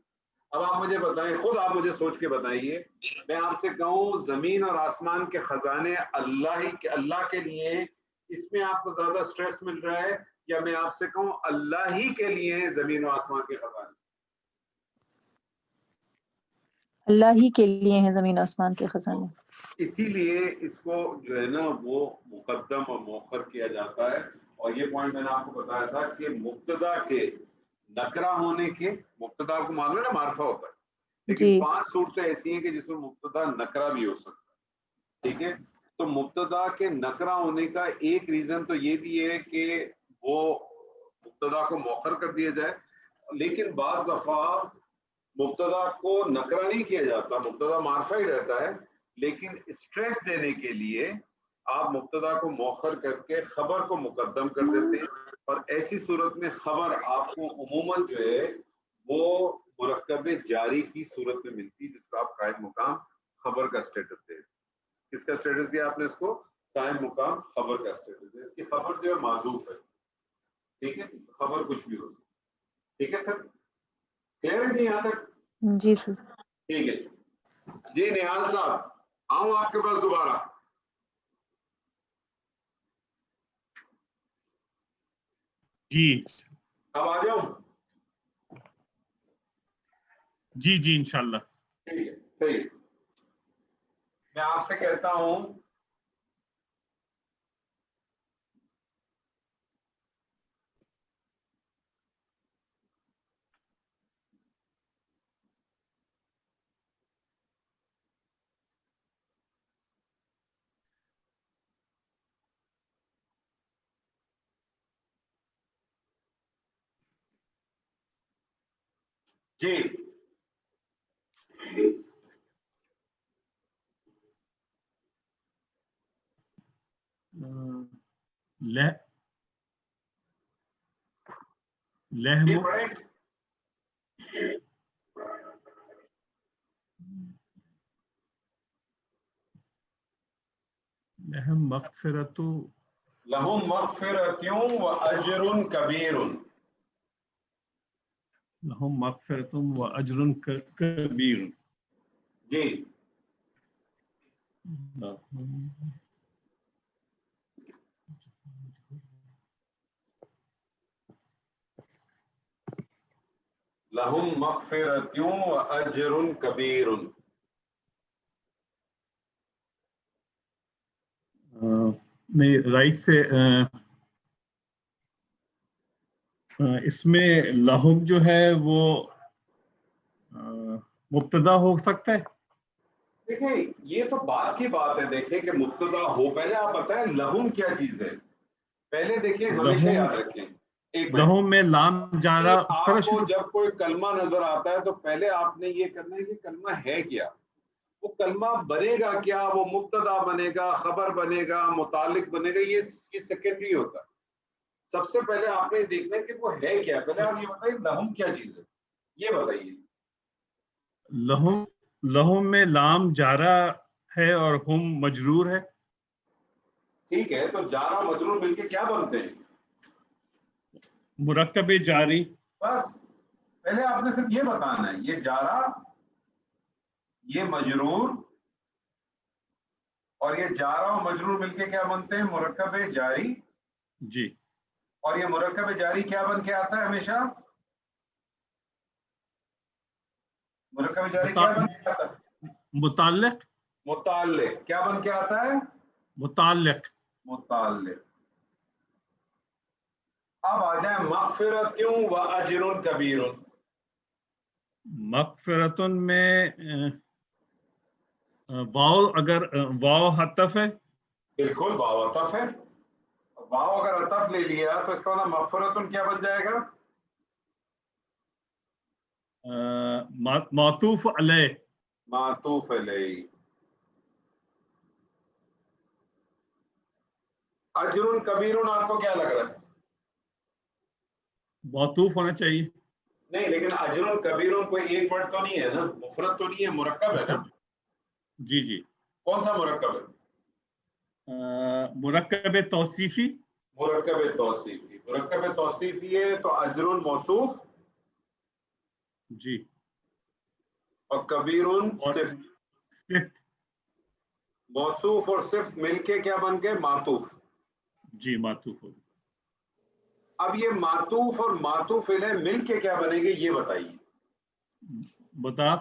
اب آپ مجھے بتائیں، خود آپ مجھے سوچ کے بتائیے، میں آپ سے کہوں زمین اور آسمان کے خزانے اللہ کے لیے، اس میں آپ کو زیادہ سٹریس مل رہا ہے، یا میں آپ سے کہوں اللہ ہی کے لیے زمین و آسمان کے خزانے؟ اللہ ہی کے لیے ہیں زمین آسمان کے خزانے. اسی لیے اس کو جو ہے نا وہ مقدم اور مؤخر کیا جاتا ہے. اور یہ پوائنٹ میں نے آپ کو بتایا تھا کہ مبتدا کے نکرہ ہونے کے، مبتدا کو معلوم ہے نا معرفہ ہوتا ہے، لیکن جی 5 صورتیں ایسی ہیں کہ جس میں مبتدا نکرہ بھی ہو سکتا ہے. ٹھیک ہے، تو مبتدا کے نکرہ ہونے کا ایک ریزن تو یہ بھی ہے کہ وہ مبتدا کو مؤخر کر دیا جائے، لیکن بعض دفعہ مبتدا کو نکرہ نہیں کیا جاتا، مبتدا معرفہ ہی رہتا ہے، لیکن اسٹریس دینے کے لیے آپ مبتدا کو مؤخر کر کے خبر کو مقدم کر دیتے ہیں. اور ایسی صورت میں خبر آپ کو عموماً جو ہے وہ مرکب جاری کی صورت میں ملتی ہے، جس کو آپ قائم مقام خبر کا اسٹیٹس دیں. کس کا اسٹیٹس دیا آپ نے اس کو؟ قائم مقام خبر کا اسٹیٹس دیا. اس کی خبر جو ہے معذوف ہے. ٹھیک ہے، خبر کچھ بھی ہو سکتی. ٹھیک ہے سر، کلیئر ہے جی یہاں تک؟ جی سر. ٹھیک ہے جی. نہال صاحب آؤں آپ کے پاس دوبارہ. جی اب آ جاؤں؟ جی جی انشاءاللہ. ٹھیک ہے، صحیح. میں آپ سے کہتا ہوں جی لہم پڑھیں. لہم مغفرت لہم مغفرۃ و اجر کبیر. لہم مغفرت و اجر کبیر. جی لہم مغفرۃ و اجر کبیر. نہیں، رائٹ سے اس میں لہم جو ہے وہ مبتدا ہو سکتا ہے. دیکھیں یہ تو بات کی بات ہے. دیکھیں کہ مبتدا ہو، پہلے آپ بتائیں لہم کیا چیز ہے. پہلے دیکھیں ہمیشہ یاد رکھیں. ایک منٹ. لہم میں لام جارا اس طرح آپ کو شروع. جب کوئی کلمہ نظر آتا ہے تو پہلے آپ نے یہ کرنا ہے کہ کلمہ ہے کیا، وہ کلمہ بنے گا کیا، وہ مبتدا بنے گا، خبر بنے گا، متعلق بنے گا، یہ سیکنڈری ہوتا ہے. سب سے پہلے آپ نے دیکھنا ہے کہ وہ ہے کیا. پہلے آپ یہ بتائیے لہم کیا چیز ہے، یہ بتائیے. لہم میں لام جارا ہے اور ہم مجرور ہے. ٹھیک ہے، تو جارا مجرور مل کے کیا بنتے ہیں؟ مرکب جاری. بس پہلے آپ نے صرف یہ بتانا ہے، یہ جارا، یہ مجرور، اور یہ جارا اور مجرور مل کے کیا بنتے ہیں؟ مرکب جاری. جی. اور یہ مرکب جاری کیا بن کے آتا ہے ہمیشہ؟ مرکب جاری کیا بن کے آتا ہے؟ متعلق. متعلق. کیا بن کے آتا ہے؟ متعلق. متعلق. اب آ جائیں مغفرت و اجر کبیر. مغفرتن میں واو، اگر واو حطف ہے. بالکل واو عطف ہے. واو اگر عطف لے لیا تو اس کا مطلب مغفرتن کیا بن جائے گا؟ معطوف علیہ. معطوف علیہ. اجر کبیر آپ کو کیا لگ رہا ہے؟ معطوف ہونا چاہیے. نہیں، لیکن اجر کبیر کوئی ایک ورڈ تو نہیں ہے نا، مفرد تو نہیں ہے، مرکب ہے اچھا نا. جی جی. کون سا مرکب ہے؟ مرکب توصیفی. مرکب توصیفی. مرکب توصیفی ہے تو اجر موصوف. جی. اور کبیر صفت. صفت. موصوف اور صفت مل کے کیا بن گئے؟ معطوف. جی معطوف ہو. اب یہ معطوف اور معطوف الیہ مل کے کیا بنے گے یہ بتائیے. مضاف.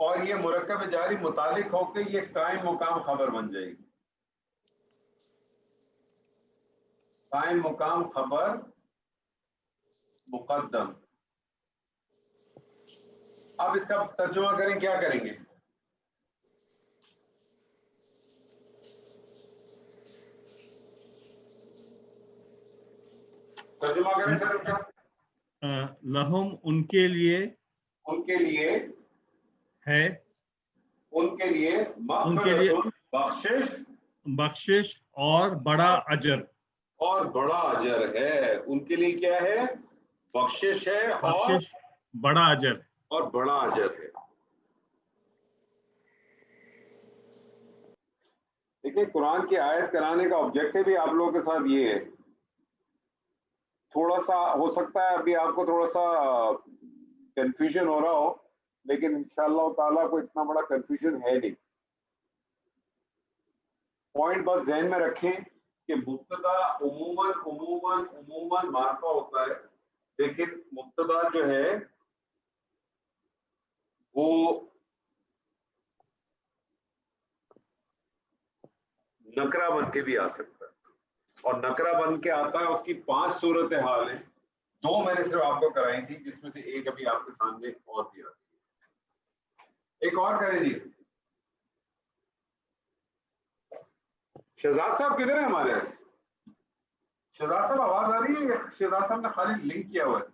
اور یہ مرکب جاری متعلق ہو کے یہ قائم مقام خبر بن جائے گی. قائم مقام خبر مقدم. اب اس کا ترجمہ کریں, کیا کریں گے؟ ترجمہ کریں سر. لہم ان کے لیے ہے, ان کے لیے مغفرت بخشش اور بڑا اجر. اور بڑا اجر ہے. ان کے لیے کیا ہے؟ بخشش ہے اور بڑا اجر. اور بڑا اجر ہے. دیکھیں قرآن کی آیت کرانے کا آبجیکٹو بھی آپ لوگوں کے ساتھ یہ ہے. تھوڑا سا ہو سکتا ہے ابھی آپ کو تھوڑا سا کنفیوژن ہو رہا ہو, لیکن انشاءاللہ تعالیٰ کو اتنا بڑا کنفیوژن ہے نہیں. پوائنٹ بس ذہن میں رکھیں کہ مبتدا عموماً معرفہ ہوتا ہے, لیکن مبتدا جو ہے وہ نکرہ بن کے بھی آ سکتا ہے, اور نکرہ بن کے آتا ہے. اس کی 5 صورتحال ہیں. 2 میں نے صرف آپ کو کرائی تھی, جس میں سے ایک ابھی آپ کے سامنے اور بھی آتی ہے. ایک اور کریں جی. شہزاد صاحب کدھر ہیں ہمارے؟ شہزاد صاحب آواز آ رہی ہے؟ شہزاد صاحب نے خالی لنک کیا ہوا ہے.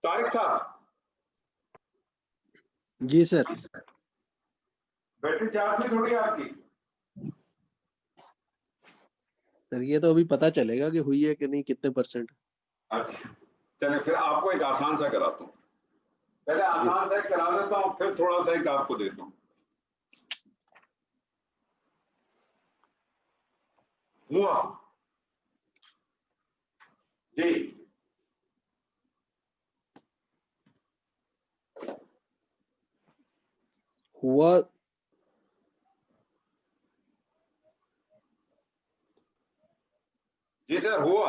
طارق صاحب جی سر. بیٹری چارج میں تھوڑی آپ کی. سر یہ تو ابھی پتا چلے گا کہ ہوئی ہے کہ نہیں, کتنے %. اچھا چلیں پھر آپ کو ایک آسان سا کراتا ہوں. پہلے آسان سا ایک کرا دیتا ہوں, پھر تھوڑا سا ایک آپ کو دیتا ہوں. ہوا جی ہوا جی سر ہوا.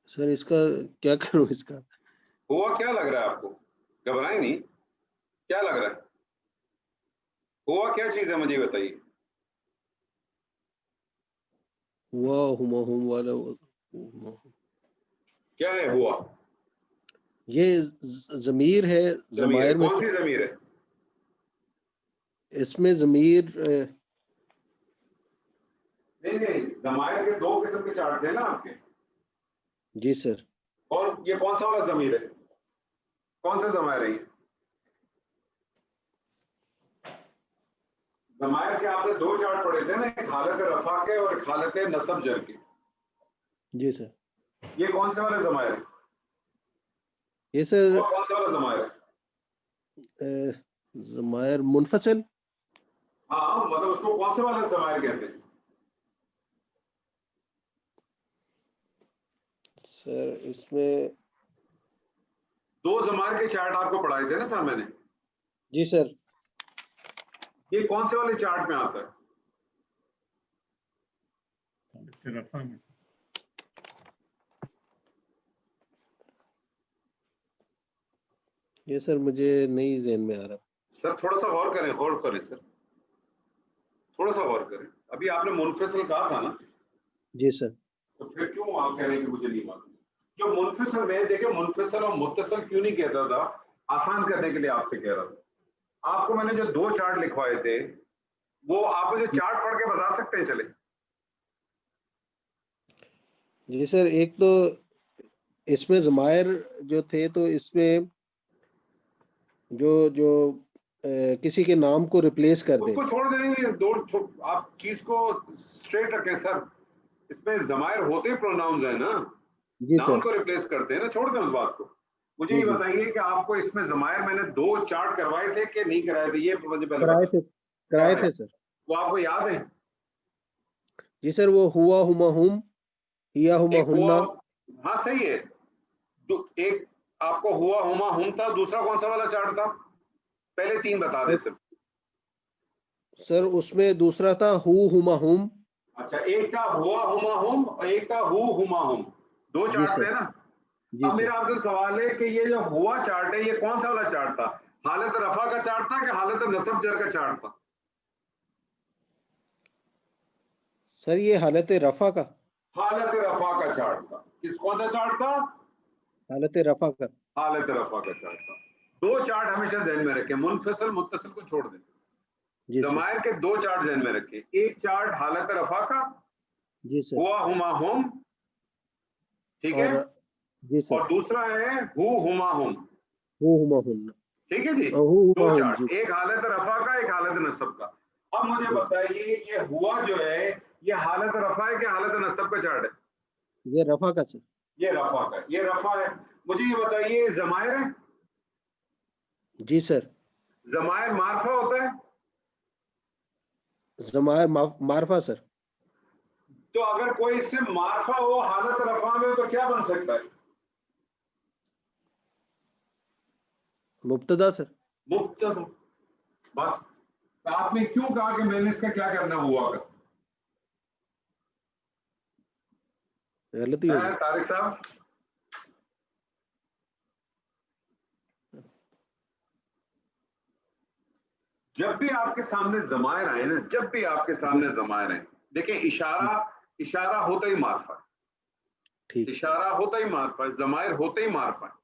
سر اس کا کیا کروں؟ اس کا ہوا کیا لگ رہا ہے آپ کو؟ گھبرائیں نہیں, کیا لگ رہا ہے؟ ہوا کیا چیز ہے مجھے بتائیے. ہوا ہما ہم والا کیا ہے ہوا؟ یہ ضمیر ہے. ضمائر میں کون سی ضمیر ہے؟ اس میں ضمیر نہیں, ضمائر کے 2 قسم کے چارٹ تھے نا آپ کے. جی سر. اور یہ کون سا والا ضمیر ہے؟ کون سے ضمائر ہے یہ؟ ضمائر کے آپ نے 2 چارٹ پڑھے تھے نا, ایک حالت رفع کے اور ایک حالت نصب جر کے. جی سر. یہ کون سے والے ضمائر ہیں؟ یہ سر اور کون سا والا ضمائر ہے؟ ضمائر منفصل. ہاں مطلب اس کو کون سے والا ضمائر کہتے ہیں؟ سر اس میں 2 ضمائر کے چارٹ آپ کو پڑھائے تھے نا سر میں نے. جی سر. یہ کون سے والے چارٹ میں آتا ہے؟ یہ سر مجھے نہیں ذہن میں آ رہا. سر تھوڑا سا غور کریں سر, تھوڑا سا غور کریں. ابھی آپ نے منفصل کہا تھا نا. جی سر. تو پھر کیوں آپ کہہ رہے ہیں کہ مجھے نہیں معلوم؟ جو منفصل میں دیکھیں, منفصل اور متصل کیوں نہیں کہتا تھا؟ آسان کرنے کے لیے آپ سے کہہ رہا تھا. آپ کو میں نے جو 2 چارٹ لکھوائے تھے, وہ آپ مجھے چارٹ پڑھ کے بتا سکتے ہیں؟ چلے جی سر. ایک تو اس میں ضمائر جو تھے, تو اس میں جو کسی کے نام کو ریپلیس کر اس دے. کو چھوڑ دیں گے. آپ چیز کو اسٹریٹ رکھیں سر. اس میں ضمائر ہوتے پروناؤنز ہیں نا, جی نام سر. کو ریپلیس کرتے ہیں نا. چھوڑ دیں اس بات کو. مجھے جی یہ جی بتائیے کہ آپ کو اس میں ضمائر میں نے 2 چارٹ کروائے تھے کہ نہیں کرائے تھے؟ یہ مجھے پہلے کرائے تھے سر. وہ آپ کو یاد ہے؟ جی سر. وہ ہوا ہما ہم, ہیا ہما ایک ہننا. ہوا, ہاں صحیح ہے. ایک آپ کو ہوا ہما ہم تھا, دوسرا کون سا والا چارٹ تھا؟ پہلے 3 بتا دیں صرف. سر اس میں دوسرا تھا ہو ہما ہوم. اچھا, ایک کا ہوا ہما ہم اور ایک کا ہو ہما ہم, 2 جی چارٹ سر. تھے نا. جی اب سر. میرا آپ سے سوال ہے کہ یہ جو ہوا چارٹ ہے یہ کون سا والا چارٹ تھا؟ حالت رفع کا چارٹ تھا کہ حالت نصب جر کا چارٹ تھا؟ سر یہ حالت رفع کا. حالت رفع کا چارٹ تھا. کون سا چارٹ تھا؟ حالت رفع کا. حالت رفع کا چارٹ تھا. 2 چارٹ ہمیشہ ذہن میں رکھیں, منفصل متصل کو چھوڑ دیں. جی سر. ضمائر کے 2 چارٹ ذہن میں رکھیں, ایک چارٹ حالت رفع کا جی سر. ہوا ہما ہم, ٹھیک ہے, اور جی سر اور دوسرا ہے ہو ہما ہم, ہو ہما ہوم. ٹھیک ہے جی. ہو ہما 2 ہوم. چارٹ, جی ایک حالت رفع کا ایک حالت نصب کا. اب مجھے جی سر. بتائیے یہ ہوا جو ہے یہ حالت رفع ہے کہ حالت نصب کا چارٹ ہے؟ یہ رفع کا سر. یہ رفع کا, یہ رفع ہے. مجھے یہ بتائیے ضمائر ہے؟ جی سر. ضمائر معرفہ ہوتا ہے؟ ضمائر معرفہ سر. تو اگر کوئی اس سے معرفہ ہو حالت رفع میں تو کیا بن سکتا ہے؟ مبتدا سر. مبتدا. بس آپ نے کیوں کہا کہ میں نے اس کا کیا کرنا ہوا کا؟ غلطی ہوگی. طارق صاحب, جب بھی آپ کے سامنے ضمائر آئے نا, جب بھی آپ کے سامنے ضمائر آئے, دیکھیں اشارہ ہوتا ہی معرفہ ہے. ٹھیک. اشارہ ہوتا ہی معرفہ ہے, ضمائر ہوتے ہی معرفہ ہے.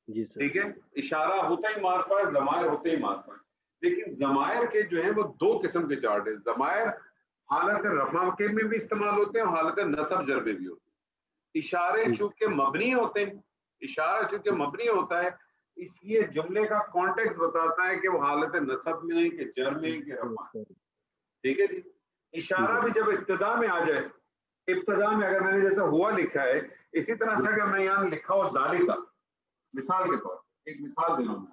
جی سر. ٹھیک ہے, اشارہ ہوتا ہی معرفہ ہے, ضمائر ہوتے ہی معرفہ ہے. لیکن ضمائر کے جو ہیں وہ 2 قسم کے چارٹ ہیں. ضمائر حالت رفع کے میں بھی استعمال ہوتے ہیں اور حالت نصب جر میں بھی ہوتے ہیں. اشارے ٹھیک. چونکہ مبنی ہوتے ہیں, اشارہ چونکہ مبنی ہوتا ہے اس لیے جملے کا کانٹیکس بتاتا ہے کہ وہ حالت نصب میں ہے کہ جر میں ہے کہ رفع ہے. ٹھیک ہے جی. اشارہ بھی جب ابتدا میں آ جائے, ابتدا میں اگر میں نے جیسا ہوا لکھا ہے اسی طرح سے اگر میں یہاں لکھا ہوں ذالکا, مثال کے طور ایک مثال دے رہا ہوں.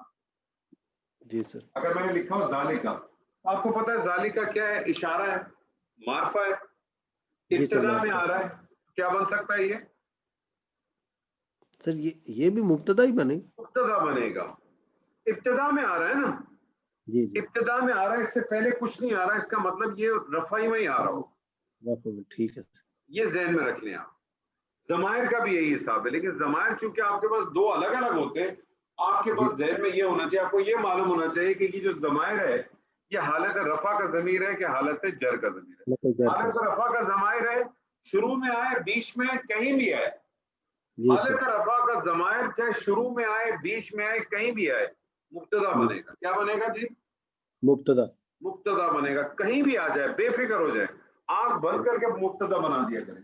جی سر. اگر میں نے لکھا ہوں ذالکا, آپ کو پتا ہے ذالکا کیا ہے؟ اشارہ ہے, معرفہ ہے, جی سر. ابتدا میں آ رہا ہے, کیا بن سکتا ہے یہ؟ سر یہ بھی مبتدا ہی بنے. مبتدا بنے گا. ابتدا میں آ رہا ہے نا, جی جی. ابتدا میں آ رہا ہے, اس سے پہلے کچھ نہیں آ رہا, اس کا مطلب یہ رفعی میں ہی آ رہا ہو. ٹھیک ہے. یہ ذہن میں رکھ لیں آپ. ضمائر کا بھی یہی حساب ہے, لیکن ضمائر چونکہ آپ کے پاس 2 الگ الگ ہوتے ہیں, آپ کے پاس ذہن میں یہ ہونا چاہیے, آپ کو یہ معلوم ہونا چاہیے کہ یہ جو ضمائر ہے یہ حالت رفع کا ضمیر ہے کہ حالت جر کا ضمیر ہے. حالت رفع کا ضمائر ہے, شروع میں آئے بیچ میں کہیں بھی آئے. حالت رفع کا ضمائر چاہے شروع میں آئے بیچ میں آئے کہیں بھی آئے مبتدا بنے گا. کیا بنے گا جی؟ مبتدا. مبتدا بنے گا. کہیں بھی آ جائے بے فکر ہو جائے, آنکھ بند کر کے مبتدا بنا دیا کریں.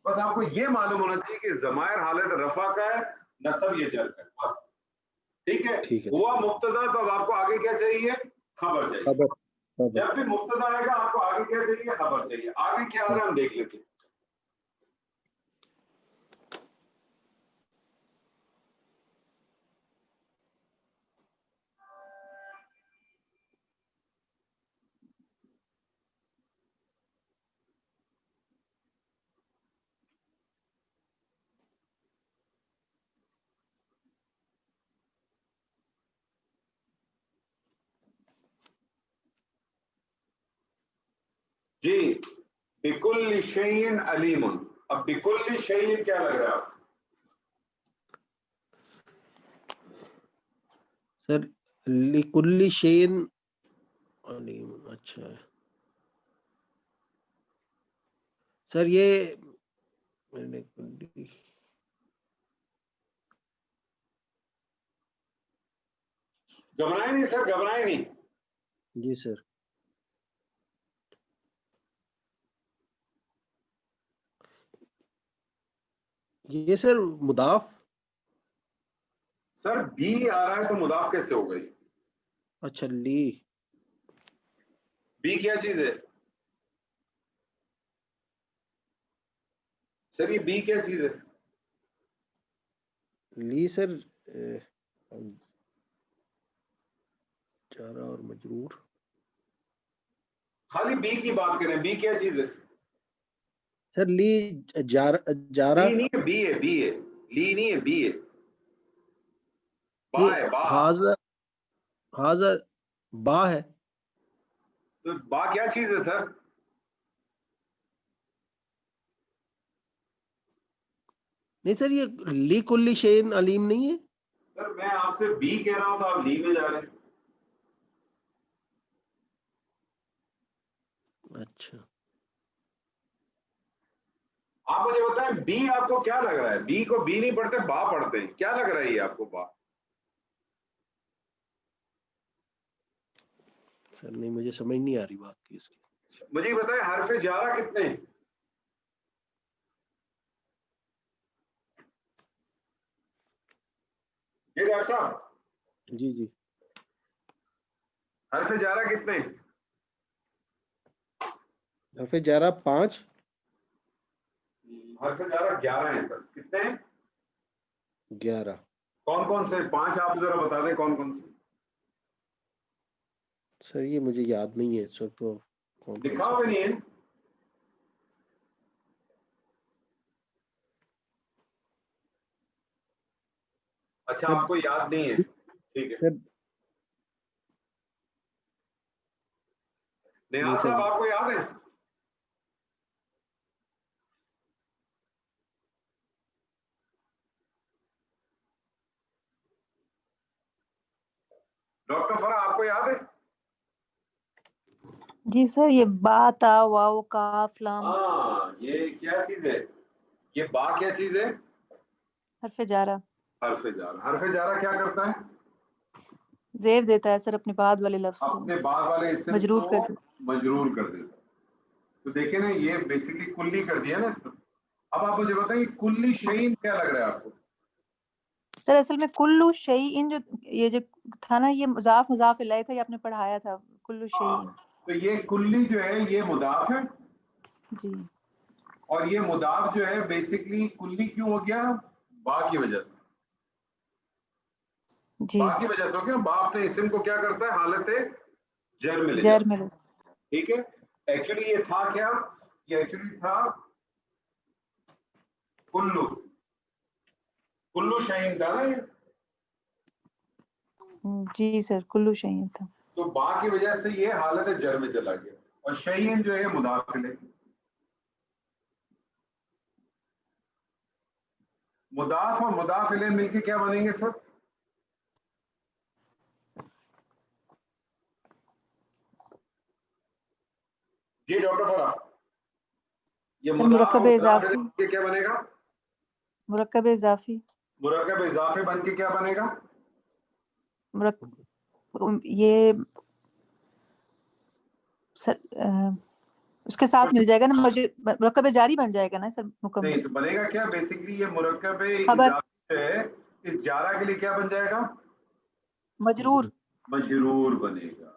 بس آپ کو یہ معلوم ہونا چاہیے کہ ضمائر حالت رفع کا ہے, نصب یہ جر کا ہے, بس. ٹھیک ہے. ہوا مبتدا تو اب آپ کو آگے کیا چاہیے؟ خبر چاہیے. جب بھی مبتدا آئے گا آپ کو آگے کیا چاہیے؟ خبر چاہیے. آگے کیا آ رہا ہے ہم دیکھ لیتے ہیں. جی, بکل شیء علیم. اب بکل شیء کیا لگ رہا ہے آپ؟ سر لکل شیء علیم. اچھا سر یہ گھبرائیں نہیں سر, گھبرائیں نہیں. جی سر. یہ سر مضاف. سر بی آ رہا ہے تو مضاف کیسے ہو گئی؟ اچھا لی. بی کیا چیز ہے سر؟ یہ بی کیا چیز ہے؟ لی سر جارا اور مجرور. خالی بی کی بات کریں, بی کیا چیز ہے سر؟ لی جارا. لی نہیں ہے, بی ہے, بی ہے, لی نہیں ہے, بی ہے. با ہے با. حاضر با ہے. تو با کیا چیز ہے سر؟ نہیں سر یہ لی کلی شین علیم نہیں ہے. سر میں آپ سے بی کہہ رہا ہوں تو آپ لی میں جا رہے ہیں. اچھا آپ مجھے بتائیں بی آپ کو کیا لگ رہا ہے؟ بی کو بی نہیں پڑھتے با پڑھتے ہیں. کیا لگ رہا ہے یہ آپ کو با؟ سر نہیں مجھے سمجھ نہیں آ رہی بات کی اس کی. مجھے بتائیں حرف جارہ کتنے ہیں؟ یہ ڈاکٹر صاحب جی جی حرف جارہ کتنے ہیں؟ حرف جارہ 5. حرف جارہ 11 ہیں سر. کتنے ہیں؟ 11. کون کون سے 5 آپ ذرا بتا دیں کون کون سے؟ سر یہ مجھے یاد نہیں ہے اس وقت تو. لکھا ہوا نہیں ہے؟ اچھا سر آپ کو یاد نہیں ہے. ٹھیک ہے. سر نیہال سر صاحب آپ کو یاد ہے؟ ڈاکٹر فرا آپ کو یاد ہے؟ جی سر یہ با تا واو کاف لام ہاں یہ کیا چیز ہے؟ یہ با کیا چیز ہے؟ حرف جارہ حرف جارہ. حرف جارہ کیا کرتا ہے؟ زیر دیتا ہے سر اپنے بعد والے لفظ کو اپنے بعد والے اسم مجرور کو کر دیتا. مجرور کر دیتا. تو دیکھیں نا یہ بیسیکلی کلی کر دیا نا اس میں. اب آپ مجھے بتائیں کلی شعین کیا لگ رہا ہے آپ کو؟ سر اصل میں کلو شیئن جو یہ جو تھا نا یہ مضاف مضاف الیہ تھا. یہ آپ نے پڑھایا تھا کلو شیئن. تو یہ کلی جو ہے یہ مضاف ہے جی اور یہ مضاف جو ہے بیسیکلی کلی کیوں ہو گیا؟ با کی وجہ سے. جی با کی وجہ سے ہو گیا. با اپنے اسم کو کیا کرتا ہے؟ حالت جر میں لے جر جاتا میں ہے. ٹھیک ہے. ایکچولی یہ تھا کیا؟ یہ ایکچولی تھا کلو. کلو شعین تھا نا یہ. جی سر کلو شیئن تھا. تو با کی وجہ سے یہ حالت جر میں چلا گیا اور شعین جو ہے مضاف ہے. مضاف اور مضاف الیہ مل کے کیا بنیں گے سر؟ جی ڈاکٹر فرا یہ مضاف مرکب اور مضاف اضافی. الیہ کے کیا بنے گا؟ مرکب اضافی. مرکب اضافی بن کے کیا بنے گا؟ یہ سر اس کے ساتھ مل جائے گا نا مرکب جاری بن جائے گا نا سر مکمل. نہیں تو بنے گا کیا؟ بیسیکلی یہ مرکب خبر اضافی ہے اس جارہ کے لیے کیا بن جائے گا؟ مجرور. مجرور بنے گا.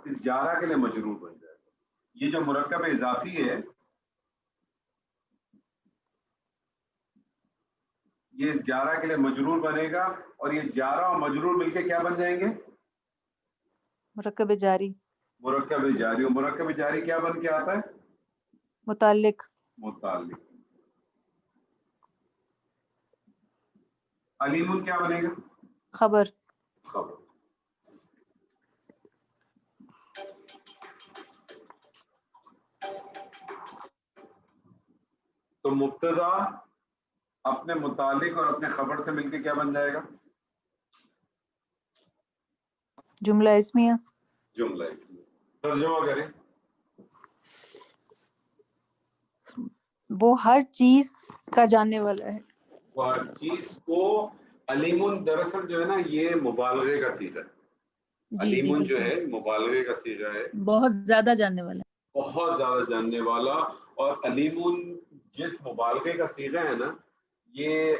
اس جارہ کے لیے مجرور بن جائے گا. یہ جو مرکب اضافی ہے یہ اس جارہ کے لیے مجرور بنے گا اور یہ جارہ اور مجرور مل کے کیا بن جائیں گے؟ مرکب جاری. مرکب جاری. اور مرکب جاری کیا بن کے آتا ہے؟ متعلق. متعلق. علیم کیا بنے گا؟ خبر. خبر. تو مبتدا اپنے متعلق اور اپنے خبر سے مل کے کیا بن جائے گا؟ جملہ اسمیہ. جملہ اسمیہ. ترجمہ کریں. وہ ہر چیز کا جاننے والا ہے. وہ ہر چیز کو. علیم دراصل جو ہے نا یہ مبالغے کا صیغہ ہے. جی جی علیم جو بالکل ہے مبالغے کا صیغہ ہے. بہت زیادہ جاننے والا ہے. بہت زیادہ جاننے والا. اور علیم جس مبالغے کا صیغہ ہے نا یہ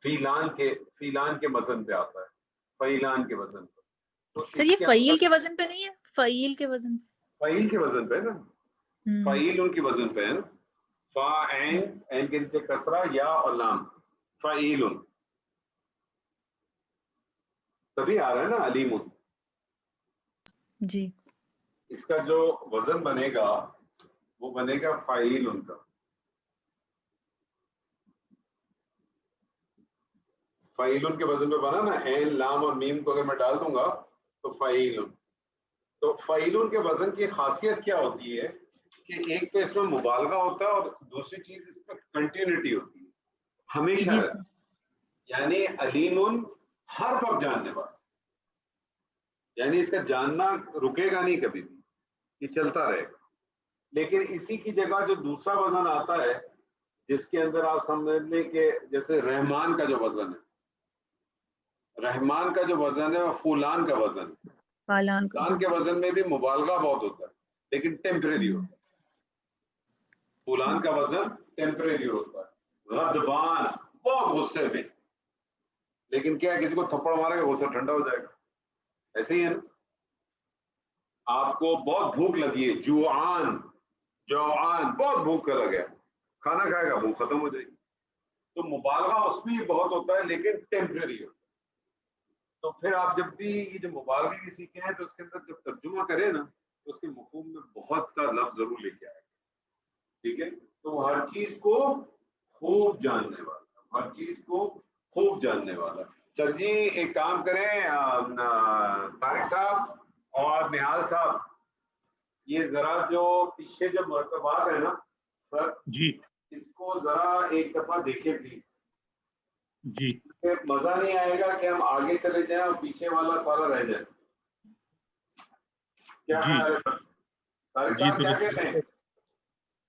فیلان کے وزن پہ آتا ہے. فیلان کے وزن پہ. تو سر اس یہ کے فعیل اندر کے وزن پہ نہیں ہے؟ فعیل کے وزن پہ. فعیل کے وزن پہ ہے نا. فعیل ان کی وزن پہ ہے نا. فاعین عین کے نیچے کسرہ یا اور لام. فعیل تبھی آ رہا ہے نا علیم. جی اس کا جو وزن بنے گا وہ بنے گا فعیل ان کا. فعیلن کے وزن پہ بنا نا، عین لام اور میم کو اگر میں ڈال دوں گا تو فعیلن. تو فعیلن کے وزن کی خاصیت کیا ہوتی ہے کہ ایک تو اس میں مبالغہ ہوتا ہے اور دوسری چیز اس میں کنٹینیوٹی ہوتی ہے، ہمیشہ جی رہتا ہے. یعنی علیم ہر وقت جاننے والا، یعنی اس کا جاننا رکے گا نہیں کبھی بھی، یہ چلتا رہے گا. لیکن اسی کی جگہ جو دوسرا وزن آتا ہے جس کے اندر آپ سمجھ لیں کہ جیسے رحمان کا جو وزن ہے، رحمان کا جو وزن ہے وہ فولان کا وزن ہے. فالان کو فولان کے وزن میں بھی مبالغہ بہت ہوتا ہے لیکن ٹیمپریری ہوتا ہے. فولان کا وزن ٹیمپریری ہوتا ہے. غضبان بہت غصے میں، لیکن کیا ہے کسی کو تھپڑ مارے گا غصہ ٹھنڈا ہو جائے گا. ایسے ہی ہے نا. آپ کو بہت بھوک لگی ہے، جوعان، جوعان بہت بھوک کا لگا ہے، کھانا کھائے گا بھوک ختم ہو جائے گی. تو مبالغہ اس میں بہت ہوتا ہے لیکن ٹیمپریری ہوتا ہے. تو پھر آپ جب بھی یہ جو مبالغے کی سیکھیں ہیں تو اس کے اندر جب ترجمہ کریں نا تو اس کے مفہوم میں بہت کا لفظ ضرور لے کے آئے گا. ٹھیک ہے. تو ہر چیز کو خوب جاننے والا، ہر چیز کو خوب جاننے والا. سر جی ایک کام کریں، طارق صاحب اور نہال صاحب، یہ ذرا جو پیچھے جو مرتبات ہے نا سر جی اس کو ذرا ایک دفعہ دیکھیں پلیز. جی مزہ نہیں آئے گا کہ ہم آگے چلے جائیں اور پیچھے والا سارا رہ جائے. کیا جی خیال ہے سر؟ طارق جی صاحب کیا درست. کہتے ہیں؟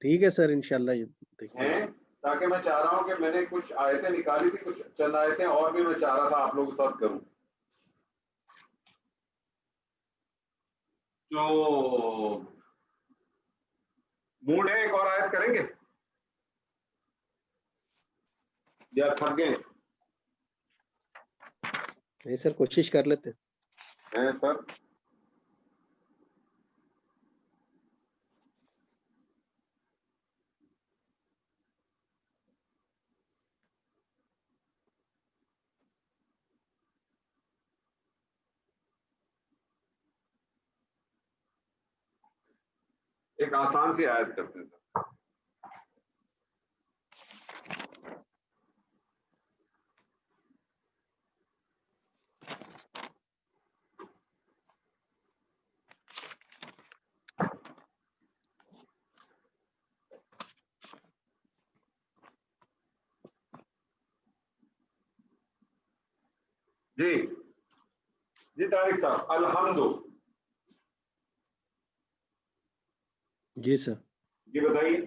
ٹھیک ہے سر، انشاءاللہ یہ دیکھتے ہیں. ہیں تاکہ میں چاہ رہا ہوں کہ میں نے کچھ آیتیں نکالی تھی، کچھ چند آیتیں اور بھی میں چاہ رہا تھا آپ لوگوں کے ساتھ کروں. تو موڈ ہے ایک اور آیت کریں گے یا تھک گئے نہیں سر، کوشش کر لیتے ہیں. ہیں سر؟ ایک آسان سی آیت کرتے ہیں سر. جی جی طارق صاحب، الحمد. جی سر. جی بتائیے.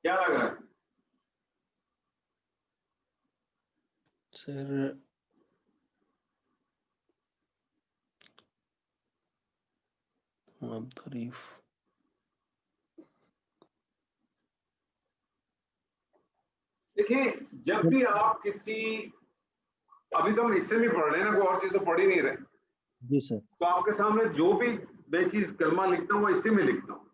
کیا لگ رہا ہے؟ سر تعریف دیکھیں جب بھی آپ کسی، ابھی تو ہم اس سے بھی پڑھ رہے ہیں نا، کوئی اور چیز تو پڑھ ہی نہیں رہے. جی سر. تو آپ کے سامنے جو بھی میں چیز کلمہ لکھتا ہوں وہ اسی میں لکھتا ہوں.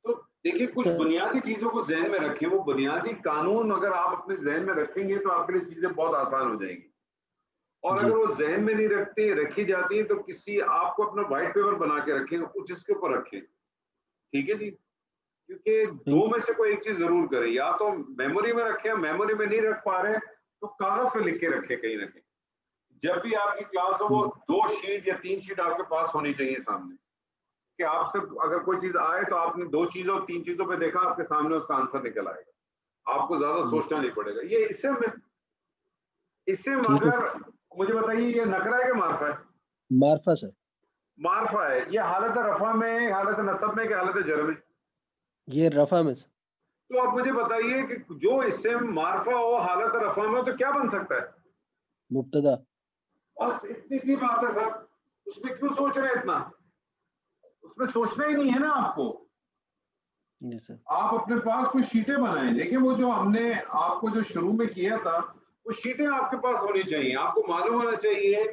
تو دیکھیے کچھ بنیادی چیزوں کو ذہن میں رکھیں. وہ بنیادی قانون اگر آپ اپنے ذہن میں رکھیں گے تو آپ کے لیے چیزیں بہت آسان ہو جائیں گی. اور جی. اگر وہ ذہن میں نہیں رکھی جاتی ہیں تو کسی آپ کو اپنا وائٹ پیپر بنا کے رکھیں، کچھ اس کے اوپر رکھیں. ٹھیک ہے جی. کیونکہ دو میں سے کوئی ایک چیز ضرور کریں، یا تو میموری میں رکھیں، میموری میں نہیں رکھ پا رہے تو کاغذ پہ لکھ کے رکھیں کہیں نہ کہیں. جب بھی آپ کی کلاس ہو وہ 2 شیٹ یا 3 شیٹ آپ کے پاس ہونی چاہیے سامنے، کہ آپ سے اگر کوئی چیز آئے تو آپ نے 2 چیزوں 3 چیزوں پہ دیکھا، آپ کے سامنے اس کا آنسر نکل آئے گا، آپ کو زیادہ سوچنا نہیں پڑے گا. یہ اس سے اگر مجھے بتائیے یہ نکرہ ہے کہ معرفہ ہے؟ معرفہ سر. معرفہ ہے. یہ حالت رفع میں، حالت نصب میں کہ حالت جر میں؟ یہ رفع میں سر. تو آپ مجھے بتائیے کہ جو اسم معرفہ ہو حالت رفع میں تو کیا بن سکتا ہے؟ مبتدا. بس اتنی سی بات ہے سر. اس میں کیوں سوچ رہے ہیں اتنا؟ اس میں سوچنا ہی نہیں ہے نا آپ کو. جی سر. آپ اپنے پاس کوئی شیٹیں بنائیں. دیکھیں وہ جو ہم نے آپ کو جو شروع میں کیا تھا وہ شیٹیں آپ کے پاس ہونی چاہیے. آپ کو معلوم ہونا چاہیے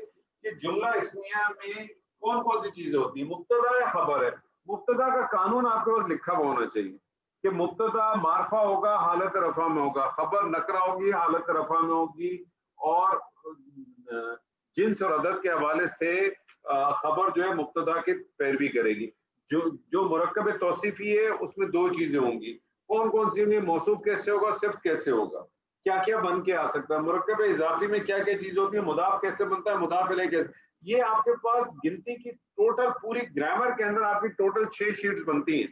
کہ جملہ اسمیہ میں کون کون سی چیزیں ہوتی ہیں. مبتدا یا خبر ہے. مبتدا کا قانون آپ کے پاس لکھا ہوا ہونا چاہیے کہ مبتدا معرفہ ہوگا، حالت رفع میں ہوگا. خبر نکرہ ہوگی، حالت رفع میں ہوگی. اور جنس اور عدد کے حوالے سے خبر جو ہے مبتدا کی پیروی کرے گی. جو مرکب توصیفی ہے اس میں دو چیزیں ہوں گی. کون کون سی ہوں گی؟ موصوف کیسے ہوگا, صفت کیسے ہوگا, کیا کیا بن کے آ سکتا ہے, مرکب اضافی میں کیا کیا چیز ہوتی ہے, مضاف کیسے بنتا ہے, مضاف الیہ کیسے. یہ آپ کے پاس گنتی کی ٹوٹل پوری گرامر کے اندر آپ کی ٹوٹل 6 شیٹس بنتی ہیں.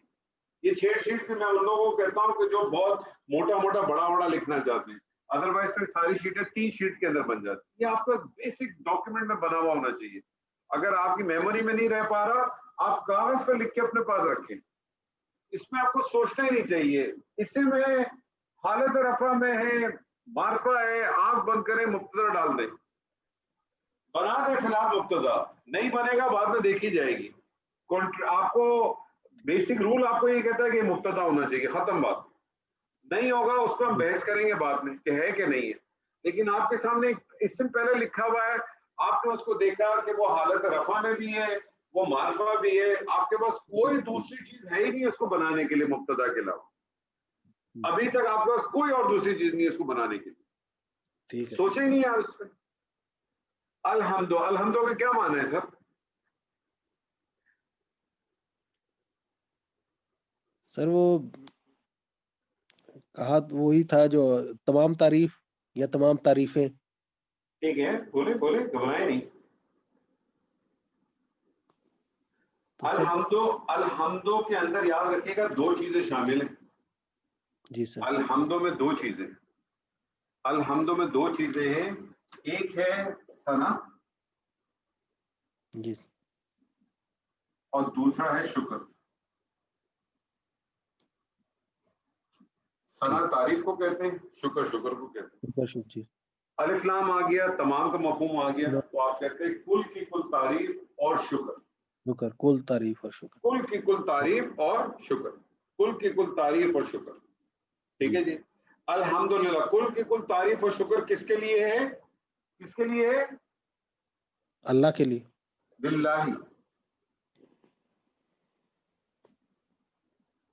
یہ 6 شیٹس میں ان لوگوں کو کہتا ہوں کہ جو بہت موٹا موٹا بڑا بڑا لکھنا چاہتے ہیں, ادروائز تو ساری شیٹیں 3 شیٹ کے اندر بن جاتی ہیں. یہ آپ کا بیسک ڈاکیومنٹ میں بنا ہوا ہونا چاہیے. اگر آپ کی میموری میں نہیں رہ پا رہا, آپ کاغذ پہ لکھ کے اپنے پاس رکھیں. اس میں آپ کو سوچنا ہی نہیں چاہیے. اس میں حالت رفع میں ہے, معرفہ ہے, آنکھ بند کریں, مبتدا ڈال دیں, بنا دیں فی الحال مبتدا. نہیں بنے گا بعد میں دیکھی جائے گی. آپ کو بیسک رول آپ کو یہ کہتا ہے کہ مبتدا ہونا چاہیے, ختم بات. نہیں ہوگا اس پہ ہم بحث کریں گے بعد میں کہ ہے کہ نہیں ہے. لیکن آپ کے سامنے اس سے پہلے لکھا ہوا ہے, آپ نے اس کو دیکھا کہ وہ حالت رفع میں بھی ہے, وہ معرفہ بھی ہے. آپ کے پاس کوئی دوسری چیز ہے ہی نہیں اس کو بنانے کے لیے مبتدا کے علاوہ. ابھی تک آپ کے پاس کوئی اور دوسری چیز نہیں ہے اس کو بنانے کے لیے. ٹھیک ہے, سوچے نہیں یار اس پہ. الحمدو کا کیا معنی ہے سر؟ سر وہ کہا وہی تھا جو تمام تعریف یا تمام تعریفیں. ٹھیک ہے, بولے بولے, گھبرائے نہیں. الحمدو کے اندر یاد رکھیے گا 2 چیزیں شامل ہیں. جی سر. الحمدو میں 2 چیزیں, الحمدو میں 2 چیزیں ہیں. ایک ہے ثنا جی, اور دوسرا ہے شکر. ثنا تعریف کو کہتے ہیں, شکر کو کہتے ہیں. جی. الف لام آ گیا, تمام کا مفہوم آ گیا, تو آپ کہتے ہیں کل کی کل تعریف اور شکر. شکر, کل تعریف اور شکر. کل کی کل تعریف اور شکر, کل کی کل تعریف اور شکر. ٹھیک ہے جی. الحمدللہ, کل کی کل تعریف اور شکر کس کے لیے ہے؟ کس کے لیے ہے؟ اللہ کے لیے. للہ.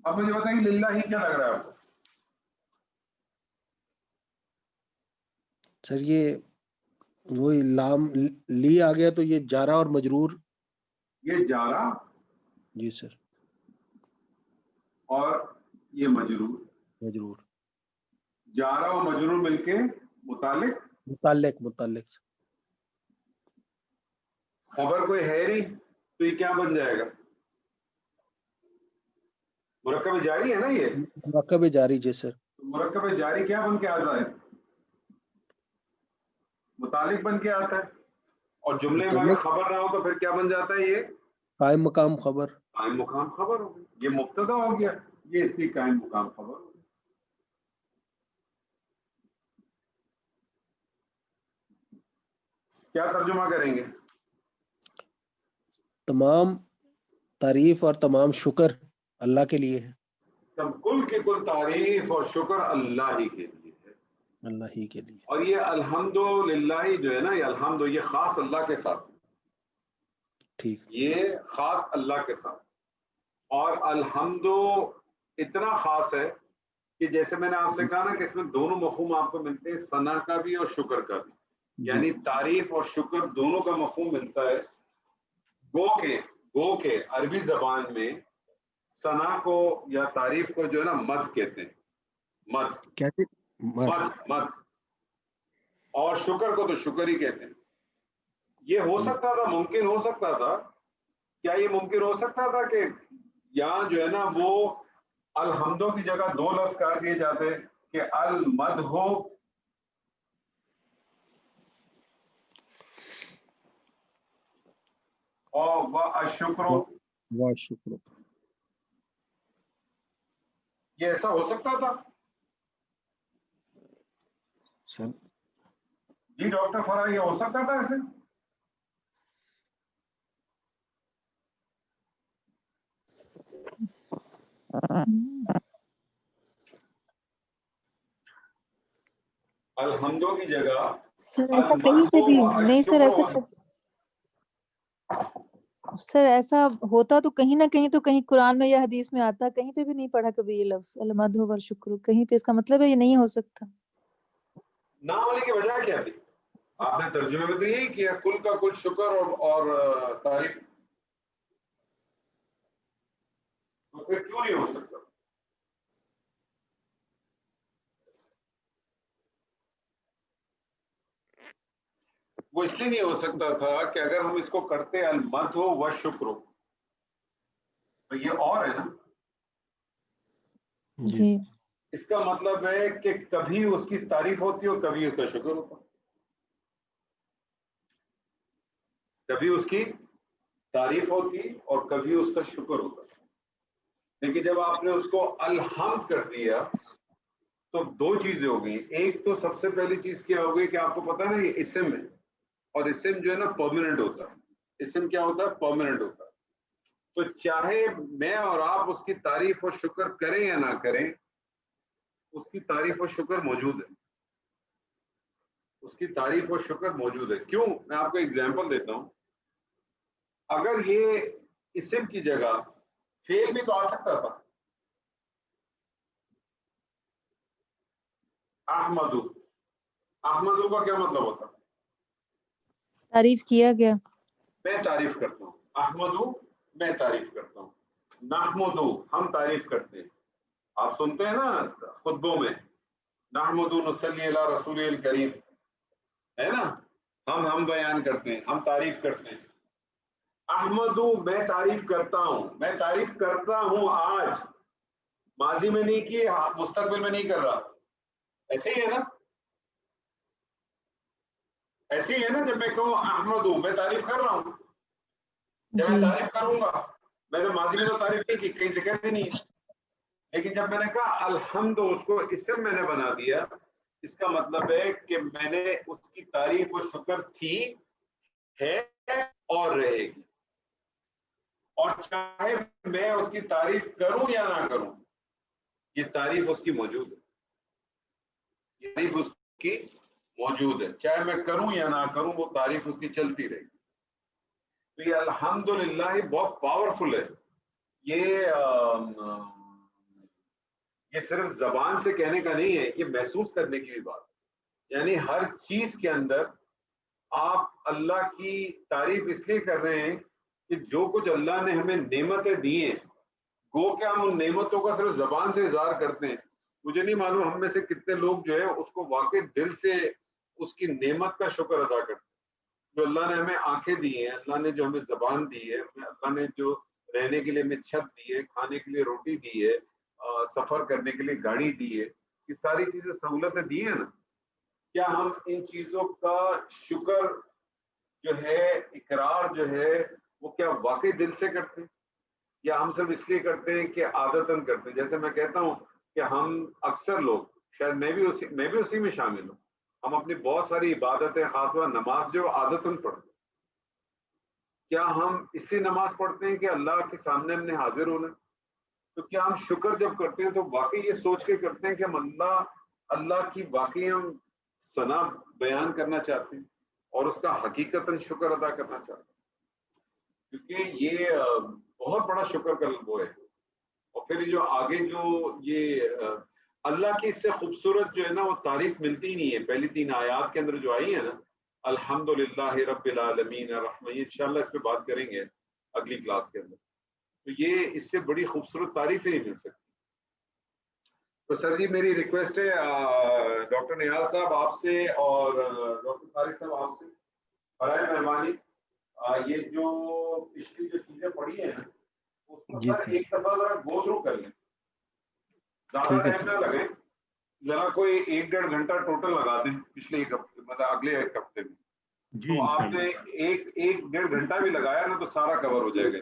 اب مجھے بتائیں للہ ہی کیا لگ رہا ہے آپ کو؟ سر یہ وہی لام لی آ گیا تو یہ جارا اور مجرور. یہ جارا جی سر, اور یہ مجرور. مجرور. جارا اور مجرور مل کے متعلق. خبر کوئی ہے نہیں تو یہ کیا بن جائے گا؟ مرکب جاری ہے نا یہ. مرکب جاری. جی سر. مرکب جاری کیا بن کے آتا ہے؟ متعلق بن کے آتا ہے. اور جملے میں اگر خبر نہ ہو تو پھر کیا بن جاتا ہے؟ یہ قائم مقام خبر. قائم مقام خبر ہو گئی. یہ مبتدا ہو گیا, یہ اس کی قائم مقام خبر ہو گئی. کیا ترجمہ کریں گے؟ تمام تعریف اور تمام شکر اللہ کے لیے ہے. تب کل کی کل تعریف اور شکر اللہ ہی کے لیے ہے. اللہ ہی کے لیے. اور یہ الحمدللہ جو ہے نا, یہ الحمد, یہ خاص اللہ کے ساتھ. ٹھیک. یہ خاص اللہ کے ساتھ. اور الحمد اتنا خاص ہے کہ جیسے میں نے آپ سے کہا نا کہ اس میں دونوں مفہوم آپ کو ملتے ہیں, ثنا کا بھی اور شکر کا بھی. یعنی تعریف اور شکر دونوں کا مفہوم ملتا ہے. گو کے عربی زبان میں ثنا کو یا تعریف کو جو ہے نا مد کہتے ہیں. مد. اور شکر کو تو شکر ہی کہتے ہیں. یہ ہو سکتا تھا, ممکن ہو سکتا تھا. کیا یہ ممکن ہو سکتا تھا کہ یہاں جو ہے نا وہ الحمدوں کی جگہ 2 لفظ کر دیے جاتے کہ المد ہو اور شکر. یہ ایسا ہو سکتا تھا؟ سر جی ڈاکٹر فرا, یہ ہو سکتا تھا ایسے؟ الحمدوں کی جگہ سر ایسا کہیں پہ بھی نہیں. سر ایسا ہوتا تو کہیں نہ کہیں تو کہیں قرآن میں یا حدیث میں آتا, کہیں پہ بھی نہیں پڑھا کبھی یہ لفظ المدح والشکر. کہیں پہ اس کا مطلب ہے یہ نہیں ہو سکتا. نہ ہونے کی وجہ کیا تھی؟ آپ نے ترجمے میں تو یہی کیا, کل کا کل شکر اور تعریف. پھر کیوں نہیں ہو سکتا؟ وہ اس لیے نہیں ہو سکتا تھا کہ اگر ہم اس کو کرتے المدح و شکر، تو یہ اور ہے نا، جی اس کا مطلب ہے کہ کبھی اس کی تعریف ہوتی ہے اور کبھی اس کا شکر ہوتا ہے، کبھی اس کی تعریف ہوتی اور کبھی اس کا شکر ہوتا. لیکن جب آپ نے اس کو الحمد کر دیا تو دو چیزیں ہو گئی. ایک تو سب سے پہلی چیز کیا ہو گئی کہ آپ کو پتا نا یہ اسم ہے، اور اسم جو ہے نا پرماننٹ ہوتا ہے. اسم کیا ہوتا ہے؟ پرماننٹ ہوتا ہے. تو چاہے میں اور آپ اس کی تعریف اور شکر کریں یا نہ کریں، اس کی تعریف اور شکر موجود ہے. اس کی تعریف اور شکر موجود ہے. کیوں؟ میں آپ کو ایگزامپل دیتا ہوں. اگر یہ اسم کی جگہ فعل بھی تو آ سکتا تھا. احمدو، احمدو کا کیا مطلب ہوتا؟ تعریف کیا گیا. میں تعریف کرتا ہوں. احمدو میں تعریف کرتا ہوں. نحمدو ہم تعریف کرتے ہیں. آپ سنتے ہیں نا خطبوں میں، نحمدو نصلی علی رسول الکریم، ہے نا، ہم بیان کرتے ہیں، ہم تعریف کرتے ہیں. احمدو میں تعریف کرتا ہوں. میں تعریف کرتا ہوں آج، ماضی میں نہیں کی، مستقبل میں نہیں کر رہا. ایسے ہی ہے نا، ایسے ہی ہے نا. جب میں کہوں احمدو میں تعریف کر رہا ہوں، جب میں تعریف کروں گا، میں نے ماضی میں تو تعریف نہیں کی، کہیں ذکر بھی نہیں ہے. لیکن جب میں نے کہا الحمد، اس کو اسم میں نے بنا دیا، اس کا مطلب ہے کہ میں نے اس کی تعریف و شکر تھی، ہے اور رہے گی. اور چاہے میں اس کی تعریف کروں یا نہ کروں، یہ تعریف اس کی موجود ہے. یہ تعریف اس کی موجود ہے، چاہے میں کروں یا نہ کروں، وہ تعریف اس کی چلتی رہے گی. تو یہ الحمدللہ بہت پاورفل ہے. یہ صرف زبان سے کہنے کا نہیں ہے، یہ محسوس کرنے کی بھی بات. یعنی ہر چیز کے اندر آپ اللہ کی تعریف اس لیے کر رہے ہیں کہ جو کچھ اللہ نے ہمیں نعمتیں دی ہیں، گو کہ ہم ان نعمتوں کا صرف زبان سے اظہار کرتے ہیں. مجھے نہیں معلوم ہم میں سے کتنے لوگ جو ہے اس کو واقعی دل سے اس کی نعمت کا شکر ادا کرتے ہیں. جو اللہ نے ہمیں آنکھیں دی ہیں، اللہ نے جو ہمیں زبان دی ہے، اللہ نے جو رہنے کے لیے ہمیں چھت دی ہے، کھانے کے لیے روٹی دی ہے، سفر کرنے کے لیے گاڑی دی ہے، یہ ساری چیزیں سہولتیں دی ہیں نا. کیا ہم ان چیزوں کا شکر جو ہے، اقرار جو ہے، وہ کیا واقعی دل سے کرتے ہیں، یا ہم صرف اس لیے کرتے ہیں کہ عادتاً کرتے ہیں؟ جیسے میں کہتا ہوں کہ ہم اکثر لوگ، شاید میں بھی اسی میں شامل ہوں، ہم اپنی بہت ساری عبادتیں، خاص طور نماز جو عادتاً پڑھتے ہیں. کیا ہم اس لیے نماز پڑھتے ہیں کہ اللہ کے سامنے ہم نے حاضر ہونا؟ تو کیا ہم شکر جب کرتے ہیں تو واقعی یہ سوچ کے کرتے ہیں کہ ہم اللہ کی واقعی ہم ثنا بیان کرنا چاہتے ہیں اور اس کا حقیقتاً شکر ادا کرنا چاہتے ہیں؟ کیونکہ یہ بہت بڑا شکر کا وہ ہے. اور پھر جو آگے جو یہ اللہ کی اس سے خوبصورت جو ہے نا وہ تعریف ملتی ہی نہیں ہے. پہلی 3 آیات کے اندر جو آئی ہے نا، الحمدللہ رب العالمین الرحمن، انشاءاللہ اس پہ بات کریں گے اگلی کلاس کے اندر. تو یہ اس سے بڑی خوبصورت تعریف ہی نہیں مل سکتی. تو سر جی میری ریکویسٹ ہے ڈاکٹر نیہال صاحب آپ سے اور ڈاکٹر طارق صاحب آپ سے، برائے مہربانی یہ جو پچھلی جو چیزیں پڑھی ہیں اس کو سر ایک دفعہ ذرا گو تھرو کر لیں. زیادہ ٹائم نہ لگے، ذرا کوئی 1-1.5 گھنٹہ ٹوٹل لگا دیں پچھلے ایک ہفتے، مطلب اگلے ایک ہفتے میں. تو آپ نے 1-1.5 گھنٹہ بھی لگایا نا تو سارا کور ہو جائے گا.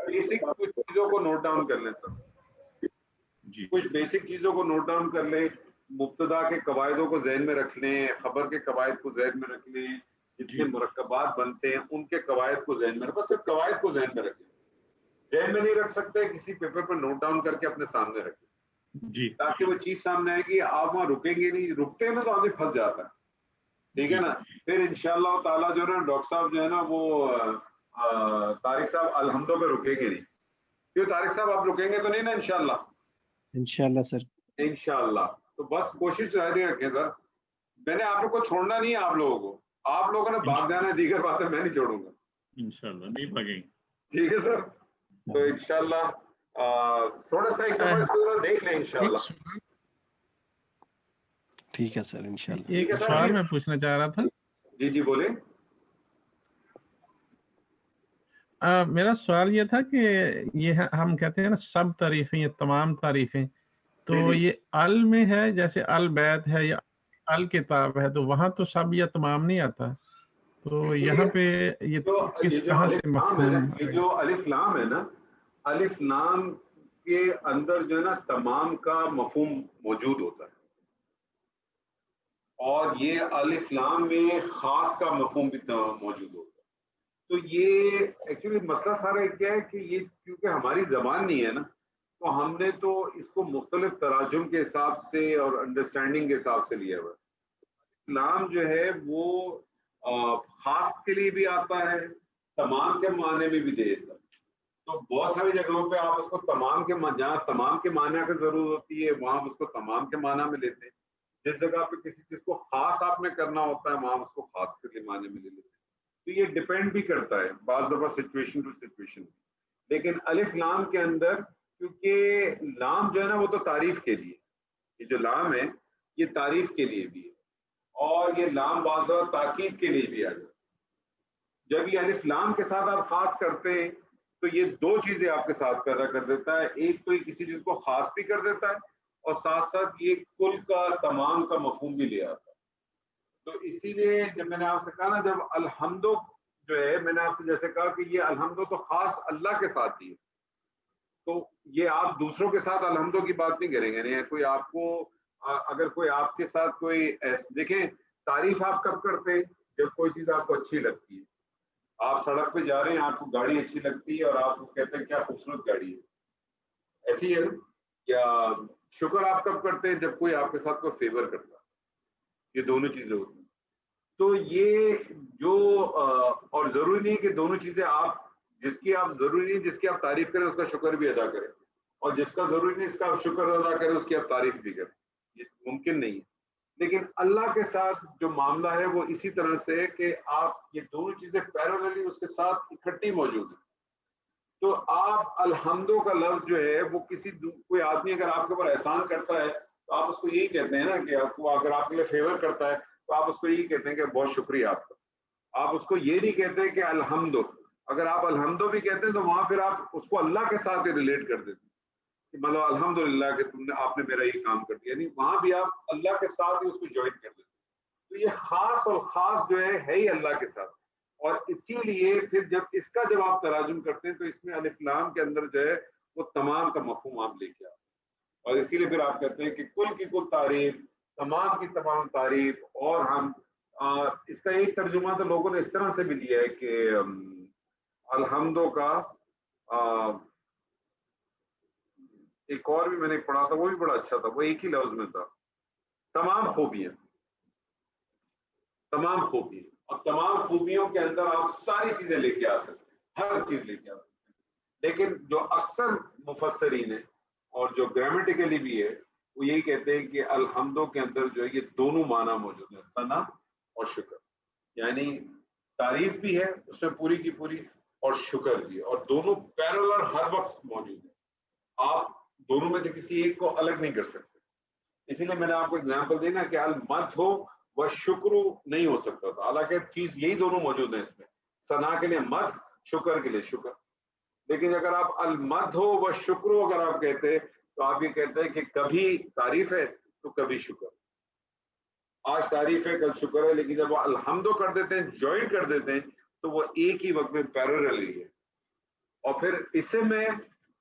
بیسک کچھ چیزوں کو نوٹ ڈاؤن کر لیں سر، کچھ بیسک چیزوں کو نوٹ ڈاؤن کر لیں. مبتدا کے قواعدوں کو ذہن میں رکھ لیں، خبر کے قواعد کو ذہن میں رکھ لیں، جتنے مرکبات بنتے ہیں ان کے قواعد کو ذہن میں رکھ، بس صرف قواعد کو ذہن میں رکھیں. ذہن میں نہیں رکھ سکتے کسی پیپر پر نوٹ ڈاؤن کر کے اپنے سامنے رکھیں جی، تاکہ وہ چیز سامنے آئے گی. آپ وہاں رکیں گے نہیں، رکتے ہیں نا تو آدمی پھنس جاتا ہے. ٹھیک ہے نا. پھر انشاءاللہ تعالیٰ جو ہے نا ڈاکٹر صاحب جو ہے نا وہ طارق صاحب الحمدوں پہ رکیں گے نہیں. کیوں طارق صاحب آپ رکیں گے تو نہیں نا انشاءاللہ؟ انشاءاللہ سر، انشاءاللہ. تو بس کوشش جاری رکھیں سر. میں نے آپ لوگ کو چھوڑنا نہیں ہے، آپ لوگوں کو، آپ لوگوں نے بھاگ جانا ہے، دیگر باتیں میں نہیں چھوڑوں گا. انشاءاللہ نہیں بھاگیں گے. ٹھیک ہے سر. تو انشاءاللہ تھوڑا سا ایک دفعہ اس کو ذرا دیکھ لیں انشاءاللہ. ٹھیک ہے سر انشاءاللہ. ایک سوال میں پوچھنا چاہ رہا تھا. جی بولیں. میرا سوال یہ تھا کہ یہ ہم کہتے ہیں نا سب تعریفیں، یہ تمام تعریفیں، تو یہ ال میں ہے جیسے البیت ہے یا الکتاب ہے، تو وہاں تو سب یا تمام نہیں آتا، تو یہاں پہ یہ کس کہاں سے مفہوم؟ یہ جو الف لام ہے نا، الف لام کے اندر جو ہے نا تمام کا مفہوم موجود ہوتا ہے، اور یہ الف لام میں خاص کا مفہوم بھی موجود ہوتا ہے. تو یہ ایکچولی مسئلہ سارا کیا ہے کہ یہ کیونکہ ہماری زبان نہیں ہے نا، تو ہم نے تو اس کو مختلف تراجم کے حساب سے اور انڈرسٹینڈنگ کے حساب سے لیا ہوا ہے. لام جو ہے وہ خاص کے لیے بھی آتا ہے، تمام کے معنی میں بھی دے دیتا ہے. تو بہت ساری جگہوں پہ آپ اس کو تمام کے جہاں تمام کے معنی کی ضرورت ہوتی ہے وہاں اس کو تمام کے معنی میں لیتے ہیں. جس جگہ پہ کسی چیز کو خاص آپ نے کرنا ہوتا ہے وہاں اس کو خاص کے معنی میں لے لیتے ہیں. تو یہ ڈپینڈ بھی کرتا ہے بعض دفعہ سچویشن ٹو سچویشن. لیکن الف لام کے اندر کیونکہ لام جو ہے نا وہ تو تعریف کے لیے، یہ جو لام ہے یہ تعریف کے لیے بھی ہے، اور یہ لام بعض دفعہ تاکید کے لیے بھی آ جاتا ہے. جب یہ الف لام کے ساتھ آپ خاص کرتے ہیں تو یہ دو چیزیں آپ کے ساتھ پیدا کر دیتا ہے. ایک تو یہ کسی چیز کو خاص بھی کر دیتا ہے، اور ساتھ ساتھ یہ کل کا تمام کا مفہوم بھی لے آتا ہے. تو اسی لیے جب میں نے آپ سے کہا نا، جب الحمدو جو ہے میں نے آپ سے جیسے کہا کہ یہ الحمدو تو خاص اللہ کے ساتھ ہی ہے، تو یہ آپ دوسروں کے ساتھ الحمدو کی بات نہیں کریں گے. نہیں کوئی آپ کو اگر کوئی آپ کے ساتھ کوئی دیکھیں تعریف آپ کب کرتے ہیں؟ جب کوئی چیز آپ کو اچھی لگتی ہے. آپ سڑک پہ جا رہے ہیں، آپ کو گاڑی اچھی لگتی ہے اور آپ کو کہتے ہیں کیا خوبصورت گاڑی ہے، ایسی ہے. یا شکر آپ کب کرتے ہیں؟ جب کوئی آپ کے ساتھ کوئی فیور کرتا ہے. یہ دونوں چیزیں ہوتی ہیں. تو یہ جو اور ضروری نہیں کہ دونوں چیزیں آپ جس کی آپ ضروری نہیں جس کی آپ تعریف کریں اس کا شکر بھی ادا کریں، اور جس کا ضروری نہیں اس کا آپ شکر ادا کریں اس کی آپ تعریف بھی کریں. یہ ممکن نہیں ہے. لیکن اللہ کے ساتھ جو معاملہ ہے وہ اسی طرح سے ہے کہ آپ یہ دونوں چیزیں پیراللی اس کے ساتھ اکٹھی موجود ہیں. تو آپ الحمدو کا لفظ جو ہے وہ کوئی آدمی اگر آپ کے اوپر احسان کرتا ہے تو آپ اس کو یہی کہتے ہیں نا کہ آپ کو اگر آپ کے لیے فیور کرتا ہے تو آپ اس کو یہی کہتے ہیں کہ بہت شکریہ آپ کا. آپ اس کو یہ نہیں کہتے کہ الحمدو. اگر آپ الحمدو بھی کہتے ہیں تو وہاں پھر آپ اس کو اللہ کے ساتھ ریلیٹ کر دیتے ہیں کہ مطلب الحمدللہ کہ آپ نے میرا یہ کام کر دیا، یعنی وہاں بھی آپ اللہ کے ساتھ ہی اس کو جوائن کر دیتے ہیں. تو یہ خاص اور خاص جو ہے ہی اللہ کے ساتھ. اور اسی لیے پھر جب آپ تراجم کرتے ہیں تو اس میں الف لام کے اندر جو ہے وہ تمام کا مفہوم آپ لے کے آتے ہیں. اور اسی لیے پھر آپ کہتے ہیں کہ کل کی کل تعریف، تمام کی تمام تعریف. اور ہم اس کا ایک ترجمہ تو لوگوں نے اس طرح سے بھی لیا ہے کہ الحمدو کا ایک اور بھی میں نے پڑھا تھا وہ بھی بڑا اچھا تھا، وہ ایک ہی لفظ میں تھا، تمام خوبیاں. تمام خوبیاں، اور تمام خوبیوں کے اندر آپ ساری چیزیں لے کے آ سکتے ہیں، ہر چیز لے کے آ سکتے ہیں. لیکن جو اکثر مفسرین ہیں اور جو گرامیٹیکلی بھی ہے وہ یہی کہتے ہیں کہ الحمدو کے اندر جو ہے یہ دونوں معنی موجود ہیں، ثنا اور شکر. یعنی تعریف بھی ہے اس میں پوری کی پوری اور شکر بھی ہے، اور دونوں پیرالل ہر وقت موجود ہیں. آپ دونوں میں سے کسی ایک کو الگ نہیں کر سکتے. اسی لیے میں نے آپ کو اگزامپل دینا کہ المدح ہو وہ شکر نہیں ہو سکتا تھا، حالانکہ چیز یہی دونوں موجود ہیں اس میں، ثنا کے لیے مدح، شکر کے لیے شکر. لیکن اگر آپ المدح ہو وہ شکر اگر آپ کہتے تو آپ یہ کہتے ہیں کہ کبھی تعریف ہے تو کبھی شکر. آج تعریف ہے کل شکر ہے. لیکن جب وہ الحمدو کر دیتے ہیں، جوائن کر دیتے ہیں، تو وہ ایک ہی وقت میں پیراللی ہے. اور پھر اسم ہے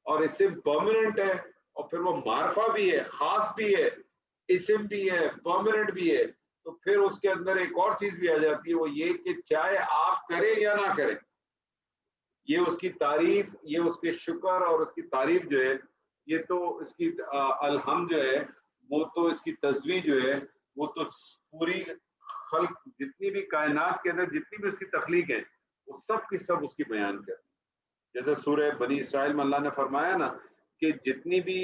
اور اسم پرماننٹ ہے، اور پھر وہ معرفہ بھی ہے، خاص بھی ہے، اسم بھی ہے، پرماننٹ بھی ہے. تو پھر اس کے اندر ایک اور چیز بھی آ جاتی ہے، وہ یہ کہ چاہے آپ کریں یا نہ کریں، یہ اس کی تعریف، یہ اس کے شکر اور اس کی تعریف جو ہے، یہ تو اس کی الحمد جو ہے وہ تو اس کی تسبیح جو ہے وہ تو پوری خلق جتنی بھی کائنات کے اندر جتنی بھی اس کی تخلیق ہے وہ سب کی سب اس کی بیان کرتی. جیسے سورہ بنی اسرائیل میں اللہ نے فرمایا نا کہ جتنی بھی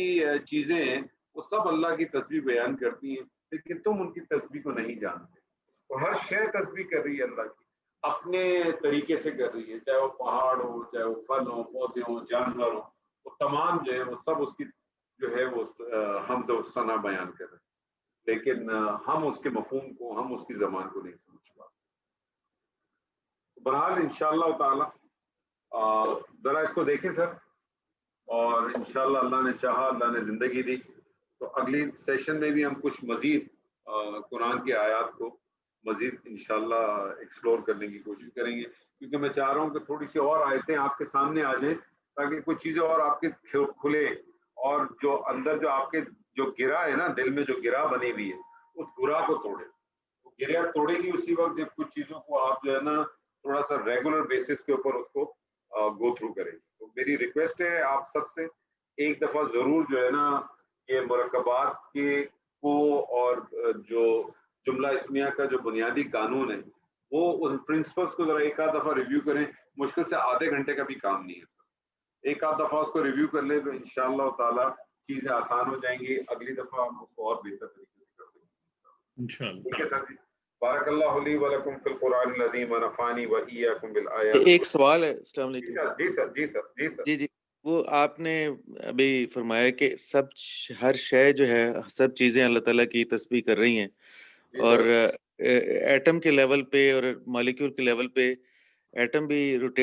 چیزیں ہیں وہ سب اللہ کی تسبیح بیان کرتی ہیں، لیکن تم ان کی تسبیح کو نہیں جانتے. تو ہر شے تسبیح کر رہی ہے اللہ کی، اپنے طریقے سے کر رہی ہے، چاہے وہ پہاڑ ہو، چاہے وہ پھل ہو، پودے ہوں، جانور ہو. وہ تمام جو ہے وہ سب اس کی جو ہے وہ حمد و ثنا بیان کر رہے ہیں، لیکن ہم اس کے مفہوم کو، ہم اس کی زبان کو نہیں سمجھ پاتے. بہرحال انشاءاللہ تعالی ذرا اس کو دیکھیں سر، اور انشاءاللہ اللہ نے چاہا، اللہ نے زندگی دی تو اگلی سیشن میں بھی ہم کچھ مزید قرآن کی آیات کو مزید انشاءاللہ ایکسپلور کرنے کی کوشش کریں گے، کیونکہ میں چاہ رہا ہوں کہ تھوڑی سی اور آیتیں آپ کے سامنے آ جائیں تاکہ کچھ چیزیں اور آپ کے کھلے، اور جو اندر جو آپ کے جو گرا ہے نا، دل میں جو گرا بنی ہوئی ہے اس گرا کو توڑے. گرا توڑے گی اسی وقت جب کچھ چیزوں کو آپ جو ہے نا تھوڑا سا ریگولر بیسس کے اوپر اس کو گو تھرو کریں. تو میری ریکویسٹ ہے آپ سب سے، ایک دفعہ ضرور جو ہے نا یہ مرکبات کے کو اور جو جملہ اسمیہ کا جو بنیادی قانون ہے وہ ان پرنسپلس کو ذرا ایک آدھ دفعہ ریویو کریں. مشکل سے آدھے گھنٹے کا بھی کام نہیں ہے سر، ایک آدھ دفعہ اس کو ریویو کر لیں تو انشاءاللہ تعالی چیزیں آسان ہو جائیں گی. اگلی دفعہ ہم اس کو اور بہتر طریقے سے کر سکیں گے انشاءاللہ. ٹھیک ہے سر جی. بارک اللہ لی ولکم فی القرآن العظیم ونفعنی وایاکم بالآیات. ایک سوال ہے. السلام علیکم. جی سر جی سر جی سر. جی وہ آپ نے ابھی فرمایا کہ ہر شے جو ہے، سب چیزیں اللہ تعالیٰ کی تسبیح کر رہی ہیں، اور ایٹم کے لیول پہ اور مالیکیول کے لیول پہ ایٹم بھی روٹیٹ